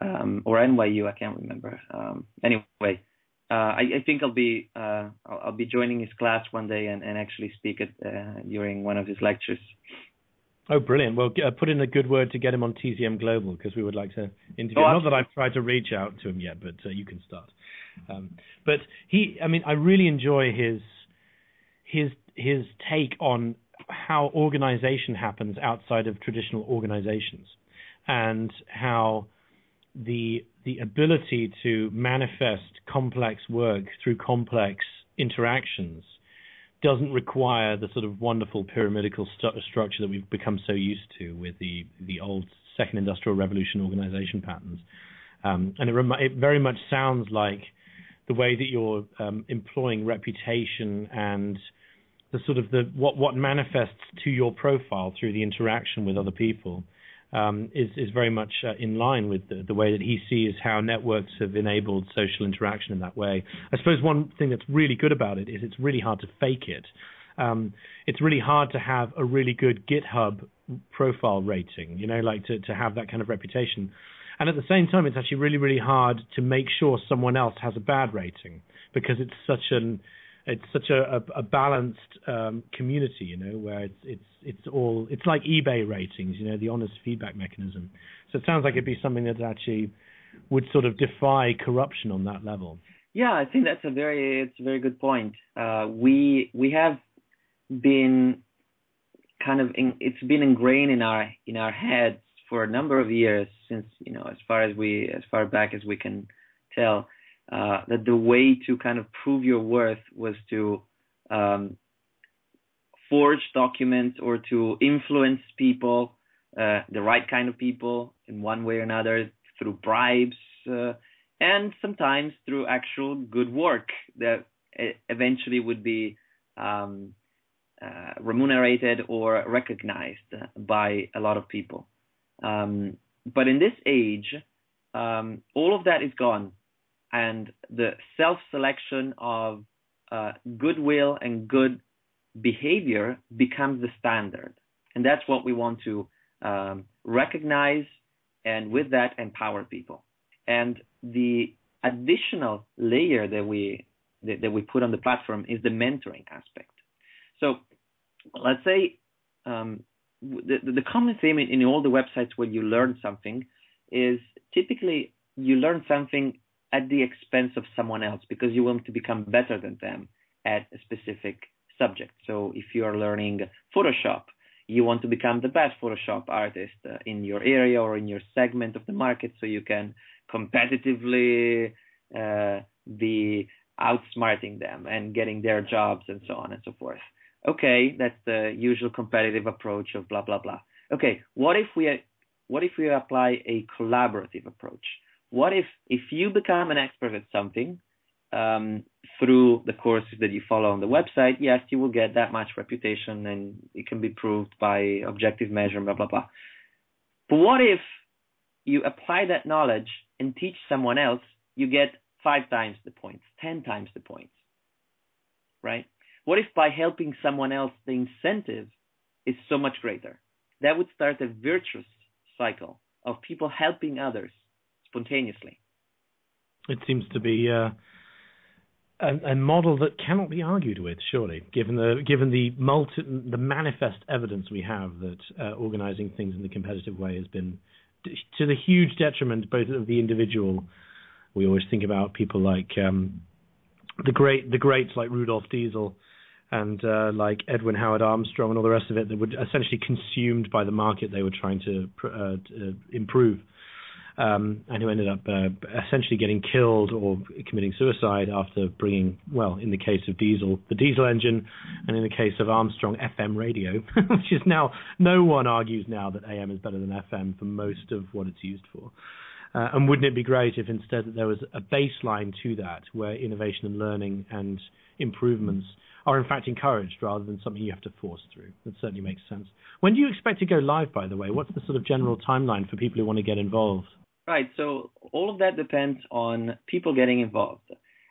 or NYU. I can't remember. Anyway, I think I'll be joining his class one day and actually speak during one of his lectures.
Oh, brilliant. Well, put in a good word to get him on TZM Global, because we would like to interview him. Not that I've tried to reach out to him yet, but you can start. But I really enjoy his take on how organization happens outside of traditional organizations, and how the ability to manifest complex work through complex interactions doesn't require the sort of wonderful pyramidal structure that we've become so used to with the old Second Industrial Revolution organization patterns. And it very much sounds like the way that you're employing reputation and the sort of what manifests to your profile through the interaction with other people is very much in line with the way that he sees how networks have enabled social interaction in that way. I suppose one thing that's really good about it is it's really hard to fake it. It's really hard to have a really good GitHub profile rating, to have that kind of reputation. And at the same time, it's actually really, really hard to make sure someone else has a bad rating, because it's such a balanced community, where it's like eBay ratings, the honest feedback mechanism. So it sounds like it'd be something that actually would sort of defy corruption on that level.
Yeah, I think it's a very good point. We have been it's been ingrained in our heads for a number of years, since as far back as we can tell. That the way to kind of prove your worth was to forge documents or to influence people, the right kind of people, in one way or another, through bribes, and sometimes through actual good work that eventually would be remunerated or recognized by a lot of people. But in this age, all of that is gone. And the self-selection of goodwill and good behavior becomes the standard. And that's what we want to recognize, and with that, empower people. And the additional layer that we put on the platform is the mentoring aspect. So let's say the common theme in all the websites where you learn something is typically you learn something at the expense of someone else, because you want to become better than them at a specific subject. So if you are learning Photoshop, you want to become the best Photoshop artist in your area or in your segment of the market, so you can competitively be outsmarting them and getting their jobs and so on and so forth. Okay, that's the usual competitive approach of blah, blah, blah. Okay, what if we apply a collaborative approach? what if you become an expert at something through the courses that you follow on the website? Yes, you will get that much reputation, and it can be proved by objective measure, blah, blah, blah. But what if you apply that knowledge and teach someone else? You get 5 times the points, 10 times the points, right? What if by helping someone else, the incentive is so much greater? That would start a virtuous cycle of people helping others spontaneously.
It seems to be a model that cannot be argued with, surely, given the manifest evidence we have that organizing things in the competitive way has been to the huge detriment both of the individual. We always think about people like the greats like Rudolf Diesel and like Edwin Howard Armstrong and all the rest of it, that were essentially consumed by the market they were trying to improve, and who ended up essentially getting killed or committing suicide after bringing, well, in the case of Diesel, the diesel engine, and in the case of Armstrong, FM radio, which is now, no one argues now that AM is better than FM for most of what it's used for. And wouldn't it be great if instead that there was a baseline to that, where innovation and learning and improvements are in fact encouraged rather than something you have to force through? That certainly makes sense. When do you expect to go live, by the way? What's the sort of general timeline for people who want to get involved?
Right, so all of that depends on people getting involved.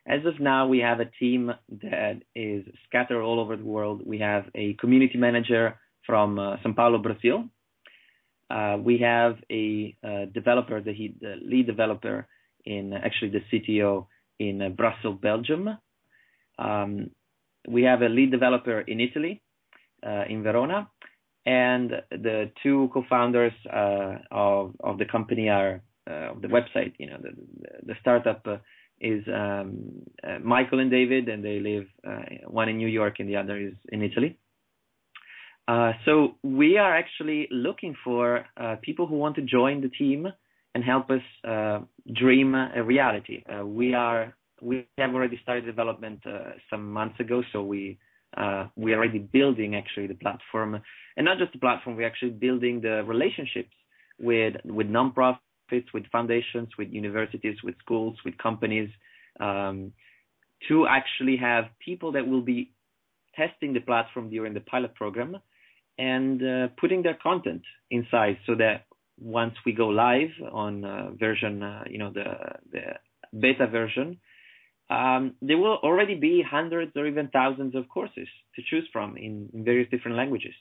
As of now, we have a team that is scattered all over the world. We have a community manager from São Paulo, Brazil. We have a developer, the lead developer actually the CTO in Brussels, Belgium. We have a lead developer in Italy, in Verona. And the 2 co-founders of the company are, of the website, the startup is Michael and David, and they live, one in New York and the other is in Italy. So we are actually looking for people who want to join the team and help us dream a reality. We have already started development some months ago, so we are already building actually the platform, and not just the platform. We're actually building the relationships with nonprofits, with foundations, with universities, with schools, with companies, to actually have people that will be testing the platform during the pilot program and putting their content inside, so that once we go live on version, the beta version, there will already be hundreds or even thousands of courses to choose from in various different languages.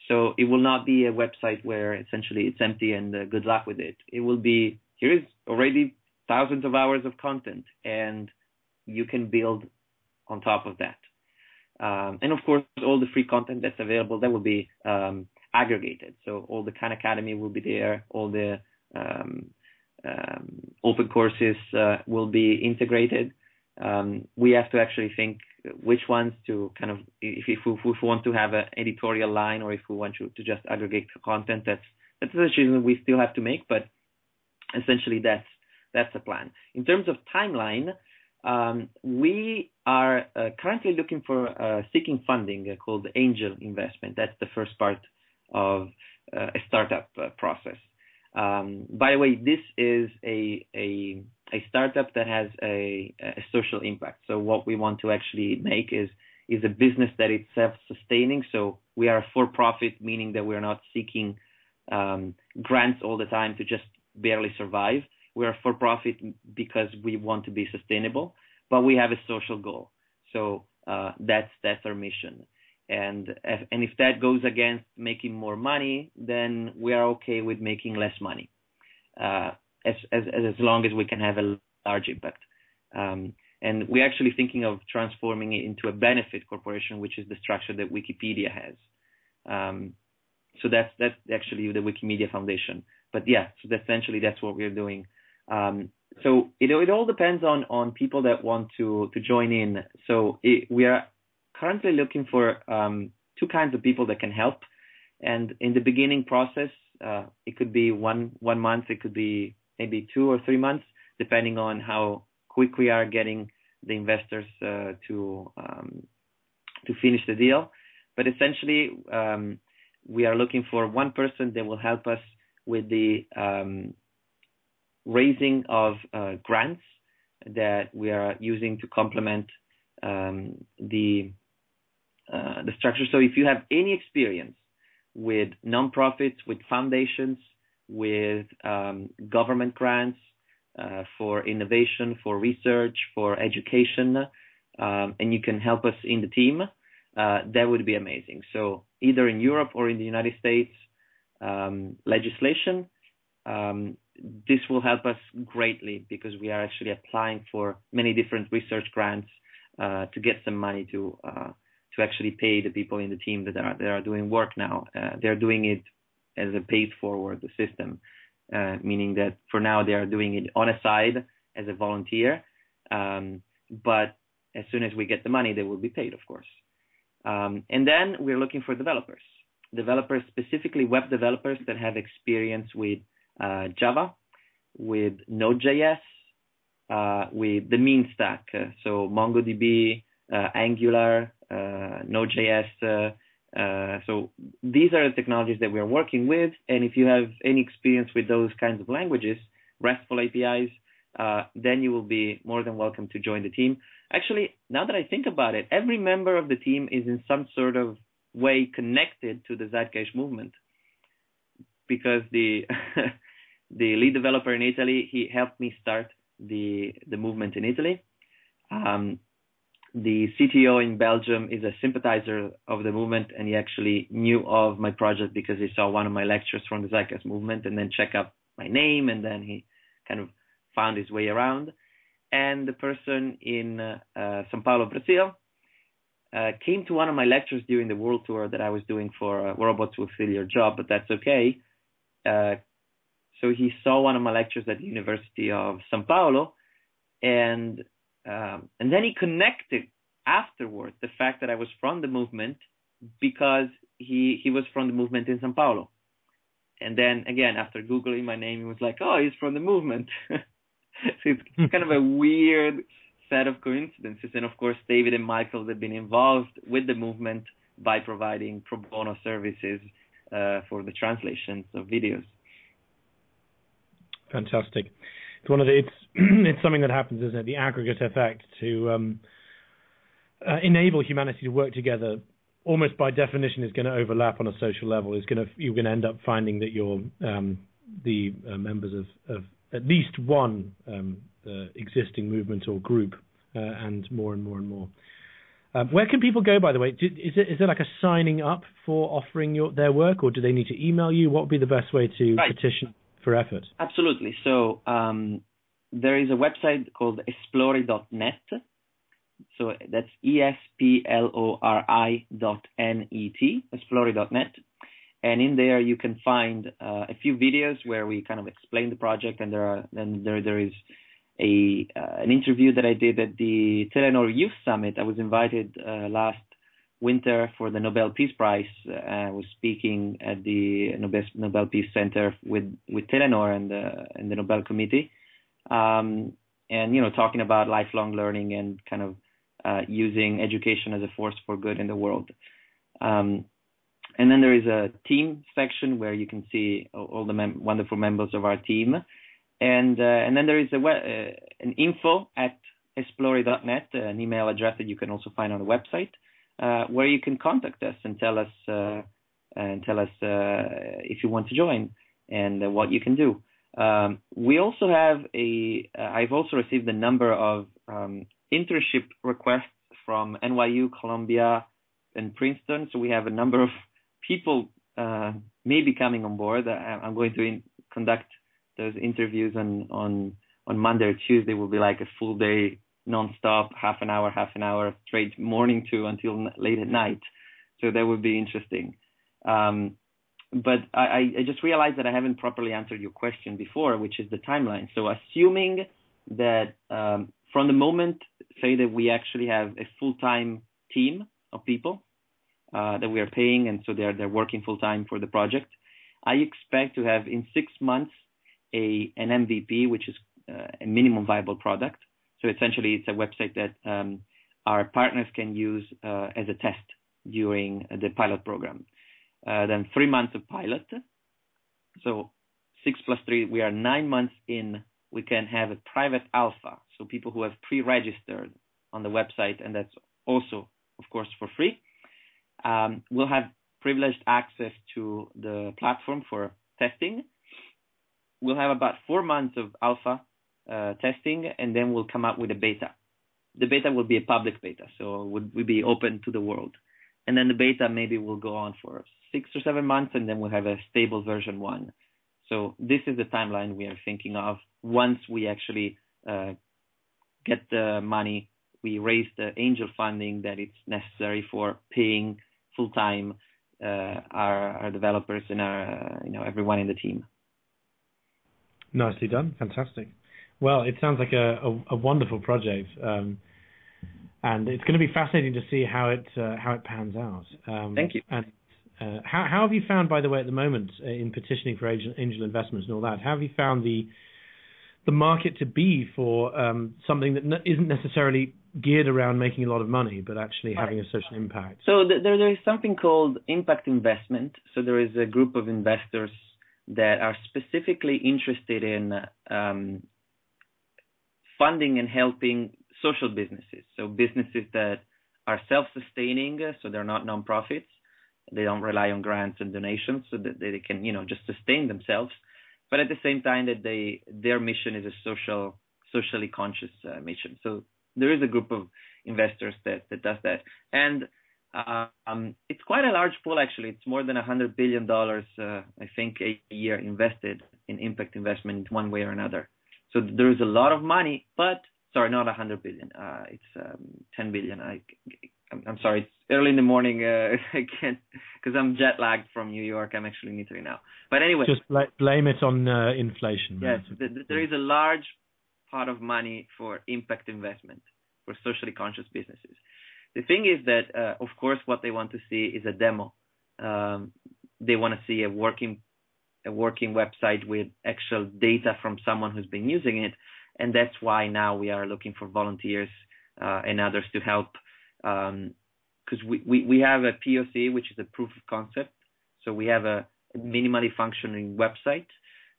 So it will not be a website where essentially it's empty and good luck with it. It will be, here is already thousands of hours of content, and you can build on top of that. And of course, all the free content that's available, that will be aggregated. So all the Khan Academy will be there. All the open courses will be integrated. We have to actually think which ones to kind of, if we want to have an editorial line, or if we want to just aggregate the content, that's a decision we still have to make, but essentially that's the plan. In terms of timeline, we are currently looking for seeking funding called angel investment. That's the first part of a startup process. By the way, this is a startup that has a social impact. So what we want to actually make is a business that is self-sustaining. So we are for-profit, meaning that we're not seeking grants all the time to just barely survive. We are for-profit because we want to be sustainable, but we have a social goal. So that's our mission. And if that goes against making more money, then we are okay with making less money, as long as we can have a large impact. And we're actually thinking of transforming it into a benefit corporation, which is the structure that Wikipedia has. So that's actually the Wikimedia Foundation. But yeah, so essentially that's what we're doing. So it all depends on people that want to join in. So we are currently looking for 2 kinds of people that can help. And in the beginning process, it could be one month, it could be maybe 2 or 3 months, depending on how quick we are getting the investors to finish the deal. But essentially, we are looking for one person that will help us with the raising of grants that we are using to complement the structure. So if you have any experience with nonprofits, with foundations, with government grants for innovation, for research, for education, and you can help us in the team, that would be amazing. So either in Europe or in the United States legislation, this will help us greatly because we are actually applying for many different research grants to get some money to actually pay the people in the team that are doing work now. They're doing it as a paid forward system, meaning that for now they are doing it on a side as a volunteer, but as soon as we get the money, they will be paid, of course. And then we're looking for developers, specifically web developers that have experience with Java, with Node.js, with the mean stack, so MongoDB, Angular, Node.js. So these are the technologies that we are working with. And if you have any experience with those kinds of languages, RESTful APIs, then you will be more than welcome to join the team. Actually, now that I think about it, every member of the team is in some sort of way connected to the Zeitgeist movement, because the the lead developer in Italy, he helped me start the movement in Italy. The CTO in Belgium is a sympathizer of the movement, and he actually knew of my project because he saw one of my lectures from the Zeitgeist movement and then checked up my name, and then he kind of found his way around. And the person in São Paulo, Brazil, came to one of my lectures during the world tour that I was doing for Robots Will Fill Your Job, but that's okay. So he saw one of my lectures at the University of São Paulo, and then he connected afterward the fact that I was from the movement because he was from the movement in São Paulo. And then again, after Googling my name, he was like, oh, he's from the movement. So it's kind of a weird set of coincidences. And of course, David and Michael have been involved with the movement by providing pro bono services for the translations of videos.
Fantastic. It's one of the, it's something that happens, isn't it? The aggregate effect to enable humanity to work together, almost by definition, is going to overlap on a social level. You're going to end up finding that you're the members of at least one existing movement or group, and more and more and more. Where can people go, by the way? Is there like a signing up for offering their work, or do they need to email you? What would be the best way to petition for effort?
Absolutely. So there is a website called Esplori.net. So that's ESPLORI.net, Esplori.net. And in there you can find a few videos where we kind of explain the project, and there is an interview that I did at the Telenor Youth Summit. I was invited last winter for the Nobel Peace Prize. I was speaking at the Nobel Peace Center with Telenor and the Nobel Committee, and talking about lifelong learning and kind of using education as a force for good in the world. And then there is a team section where you can see all the wonderful members of our team. And then there is an info at Esplori.net, an email address that you can also find on the website, where you can contact us and tell us if you want to join and what you can do. We also have I've also received a number of internship requests from NYU, Columbia, and Princeton. So we have a number of people maybe coming on board. I'm going to conduct those interviews on Monday or Tuesday. Will be like a full day, nonstop, half an hour straight, morning to until late at night. So that would be interesting. But I just realized that I haven't properly answered your question before, which is the timeline. So assuming that from the moment, say that we actually have a full-time team of people that we are paying, and so they're working full-time for the project, I expect to have in 6 months an MVP, which is a minimum viable product. So essentially, it's a website that our partners can use as a test during the pilot program. Then 3 months of pilot. So 6 plus 3, we are 9 months in we can have a private alpha. So people who have pre-registered on the website, and that's also, of course, for free, will have privileged access to the platform for testing. We'll have about 4 months of alpha testing, and then we'll come up with a beta. The beta will be a public beta, so it will be open to the world. And then the beta maybe will go on for 6 or 7 months, and then we'll have a stable version 1. So this is the timeline we are thinking of. Once we actually get the money, we raise the angel funding that it's necessary for paying full-time our developers and our everyone in the team.
Nicely done. Fantastic. Well, it sounds like a wonderful project, and it's going to be fascinating to see how it pans out.
Thank you.
And how have you found, by the way, at the moment in petitioning for angel investments and all that? How have you found the market to be for something that isn't necessarily geared around making a lot of money, but actually having a social impact?
So there is something called impact investment. So there is a group of investors that are specifically interested in funding and helping social businesses. So businesses that are self-sustaining, so they're not nonprofits. They don't rely on grants and donations, so that they can, just sustain themselves. But at the same time, that their mission is a socially conscious mission. So there is a group of investors that does that, and it's quite a large pool actually. It's more than $100 billion, I think, a year invested in impact investment one way or another. So there is a lot of money, but sorry, not 100 billion. It's 10 billion. I'm sorry. It's early in the morning. I can't, because I'm jet lagged from New York. I'm actually in Italy now. But anyway,
just blame it on inflation.
Yes, there is a large pot of money for impact investment for socially conscious businesses. The thing is that, of course, what they want to see is a demo. They want to see a working website with actual data from someone who's been using it, and that's why now we are looking for volunteers and others to help, because we have a POC, which is a proof of concept. So we have a minimally functioning website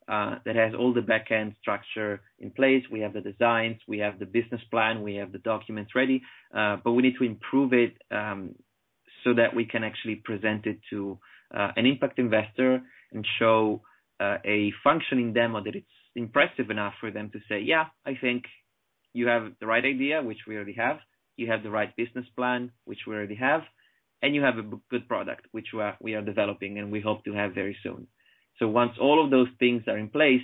that has all the back-end structure in place. We have the designs, we have the business plan, we have the documents ready, but we need to improve it so that we can actually present it to an impact investor and show a functioning demo that it's impressive enough for them to say, yeah, I think you have the right idea, which we already have, you have the right business plan, which we already have, and you have a good product, which we are developing and we hope to have very soon. So once all of those things are in place,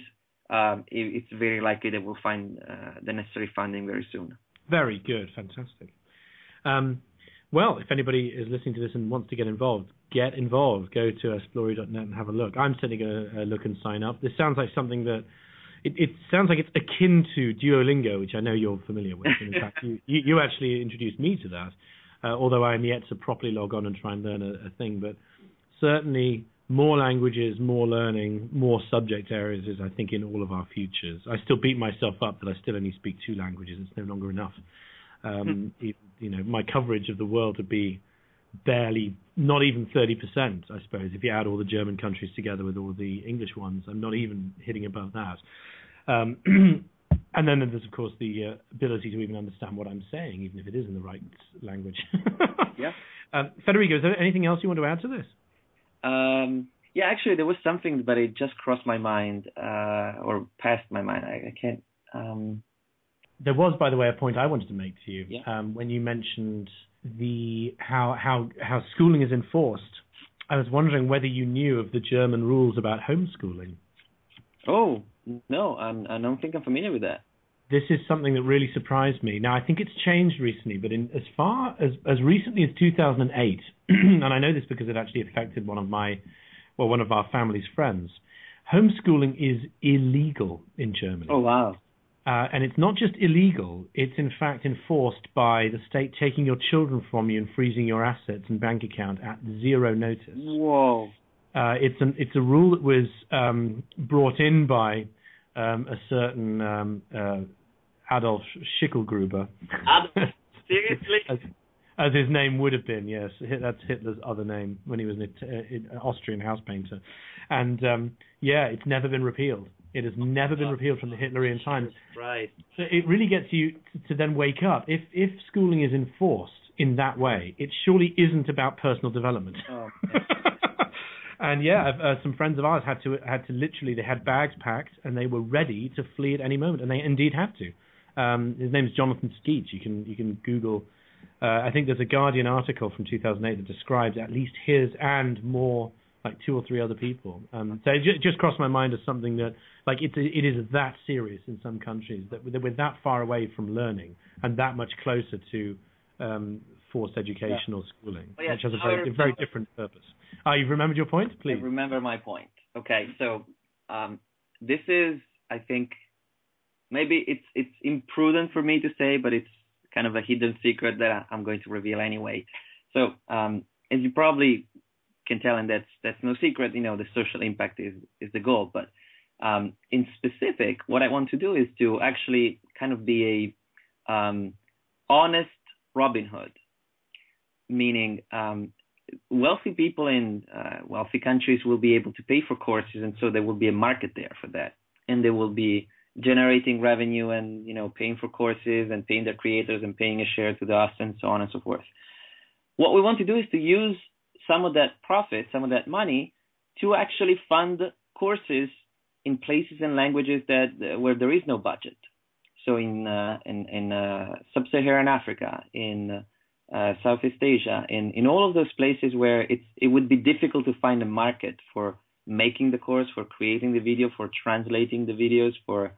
it's very likely that we'll find the necessary funding very soon.
Very good. Fantastic. Well, if anybody is listening to this and wants to get involved. Go to esplori.net and have a look. I'm certainly going to look and sign up. This sounds like something that it sounds like it's akin to Duolingo, which I know you're familiar with. And in fact, you actually introduced me to that, although I'm yet to properly log on and try and learn a thing. But certainly more languages, more learning, more subject areas is, I think, in all of our futures. I still beat myself up that I still only speak 2 languages. It's no longer enough. My coverage of the world would be barely, not even 30%, I suppose, if you add all the German countries together with all the English ones. I'm not even hitting above that. And then there's, of course, the ability to even understand what I'm saying, even if it is in the right language.
Yeah.
Federico, is there anything else you want to add to this?
Yeah, actually, there was something, but it just crossed my mind or passed my mind. I can't.
There was, by the way, a point I wanted to make to you.
Yeah.
When you mentioned how schooling is enforced. I was wondering whether you knew of the German rules about homeschooling.
Oh, no, I don't think I'm familiar with that.
This is something that really surprised me. Now, I think it's changed recently, but as far as recently as 2008, and I know this because it actually affected one of our family's friends, homeschooling is illegal in Germany.
Oh, wow.
And it's not just illegal, it's in fact enforced by the state taking your children from you and freezing your assets and bank account at 0 notice.
Whoa.
It's a rule that was brought in by a certain Adolf Schicklgruber.
Seriously?
As his name would have been, yes. That's Hitler's other name when he was an Austrian house painter. And, it's never been repealed. It has never been repealed from the Hitlerian times.
Right.
So it really gets you to then wake up. If schooling is enforced in that way, it surely isn't about personal development.
Oh,
and some friends of ours had to literally, they had bags packed and they were ready to flee at any moment, and they indeed had to. His name is Jonathan Skeet. You can Google. I think there's a Guardian article from 2008 that describes at least his and more, like 2 or 3 other people. So it just crossed my mind as something that, like, it is that serious in some countries, that we're that far away from learning and that much closer to forced education or schooling, which has a very different purpose. You've remembered your point, please?
I remember my point. Okay, so this is, I think, maybe it's imprudent for me to say, but it's kind of a hidden secret that I'm going to reveal anyway. So as you probably can tell, and that's no secret, the social impact is the goal. But in specific, what I want to do is to actually kind of be a honest Robin Hood, meaning wealthy people in wealthy countries will be able to pay for courses, and so there will be a market there for that, and they will be generating revenue and paying for courses and paying their creators and paying a share to us and so on and so forth. What we want to do is to use some of that profit, some of that money, to actually fund courses in places and languages where there is no budget. So in sub-Saharan Africa, in Southeast Asia, in all of those places where it would be difficult to find a market for making the course, for creating the video, for translating the videos, for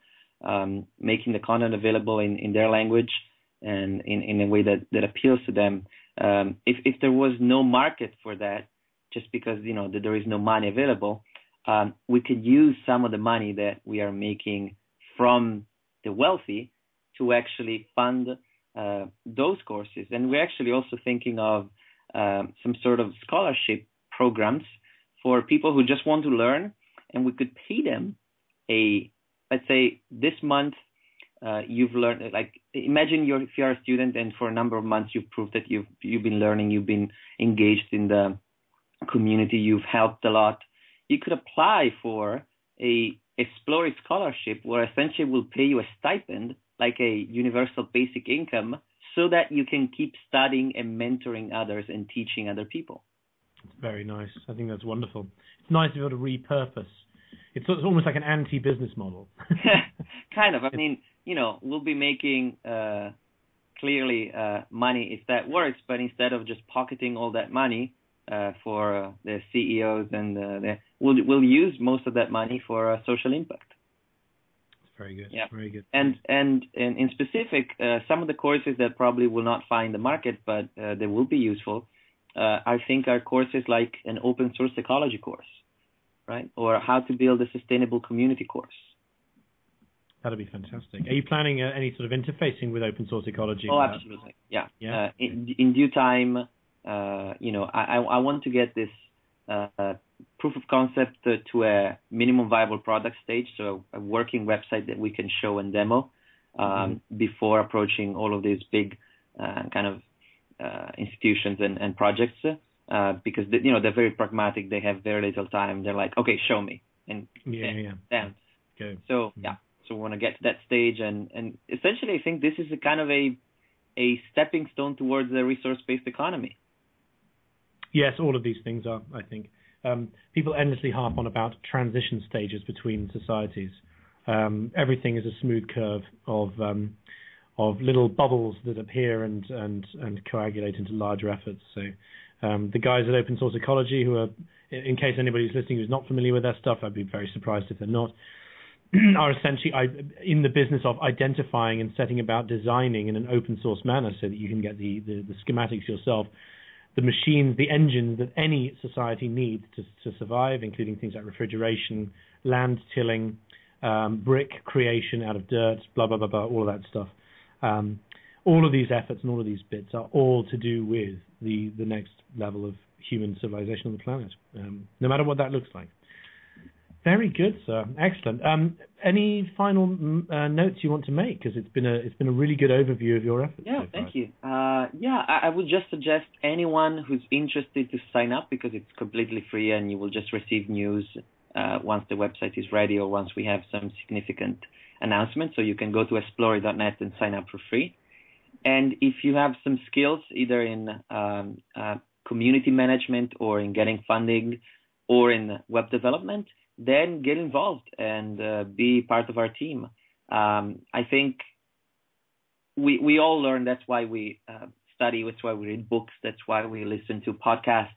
making the content available in their language and in a way that appeals to them. If there was no market for that, just because that there is no money available, we could use some of the money that we are making from the wealthy to actually fund those courses. And we're actually also thinking of some sort of scholarship programs for people who just want to learn, and we could pay them let's say this month you've learned, like, imagine if you're a student and for a number of months you've proved that you've been learning, you've been engaged in the community, you've helped a lot. You could apply for a Esplori scholarship where essentially will pay you a stipend, like a universal basic income, so that you can keep studying and mentoring others and teaching other people.
It's very nice. I think that's wonderful. It's nice to be able to repurpose. It's almost like an anti-business model.
Kind of. I mean, we'll be making clearly money if that works, but instead of just pocketing all that money for the CEOs and we'll use most of that money for social impact.
Very good.
Yeah.
Very good.
And in specific, some of the courses that probably will not find the market, but they will be useful, I think are courses like an open source ecology course, right? Or how to build a sustainable community course.
That'd be fantastic. Are you planning any sort of interfacing with open source ecology?
Oh, absolutely. Yeah.
Yeah.
In due time, I want to get this proof of concept to a minimum viable product stage, so a working website that we can show and demo before approaching all of these big kind of institutions and projects, because they're very pragmatic. They have very little time. They're like, okay, show me, and damn.
Okay.
So so we want to get to that stage, and essentially, I think this is a kind of a stepping stone towards the resource-based economy.
Yes, all of these things are, I think. People endlessly harp on about transition stages between societies. Everything is a smooth curve of little bubbles that appear and coagulate into larger efforts. So the guys at Open Source Ecology, who are, in case anybody's listening who's not familiar with their stuff, I'd be very surprised if they're not, are essentially in the business of identifying and setting about designing in an open source manner so that you can get the schematics yourself, the machines, the engines that any society needs to survive, including things like refrigeration, land tilling, brick creation out of dirt, blah, blah, blah, blah, all of that stuff. All of these efforts and all of these bits are all to do with the next level of human civilization on the planet, no matter what that looks like. Very good, sir. Excellent. Any final notes you want to make? Because it's been a really good overview of your efforts.
Yeah, so thank you. I would just suggest anyone who's interested to sign up, because it's completely free and you will just receive news once the website is ready or once we have some significant announcement. So you can go to esplori.net and sign up for free. And if you have some skills, either in community management or in getting funding or in web development, then get involved and be part of our team. I think we all learn. That's why we study. That's why we read books. That's why we listen to podcasts.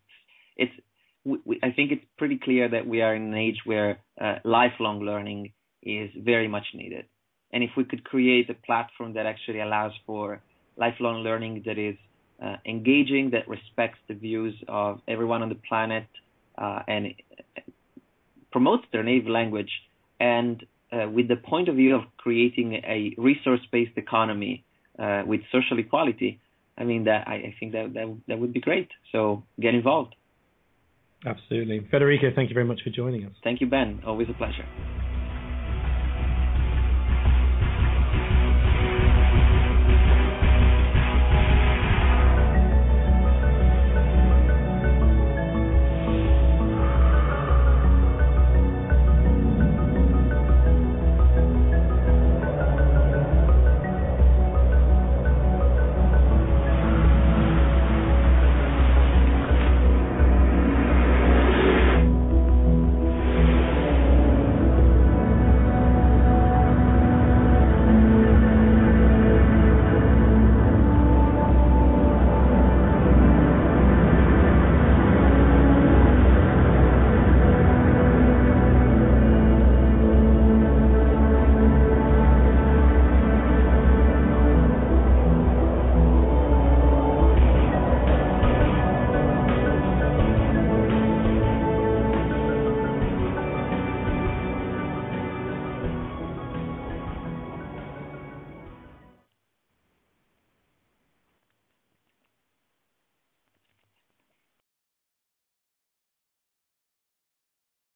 I think it's pretty clear that we are in an age where lifelong learning is very much needed. And if we could create a platform that actually allows for lifelong learning that is engaging, that respects the views of everyone on the planet, and promotes their native language, and with the point of view of creating a resource-based economy with social equality, I mean, I think that would be great. So get involved.
Absolutely. Federico, thank you very much for joining us.
Thank you, Ben. Always a pleasure.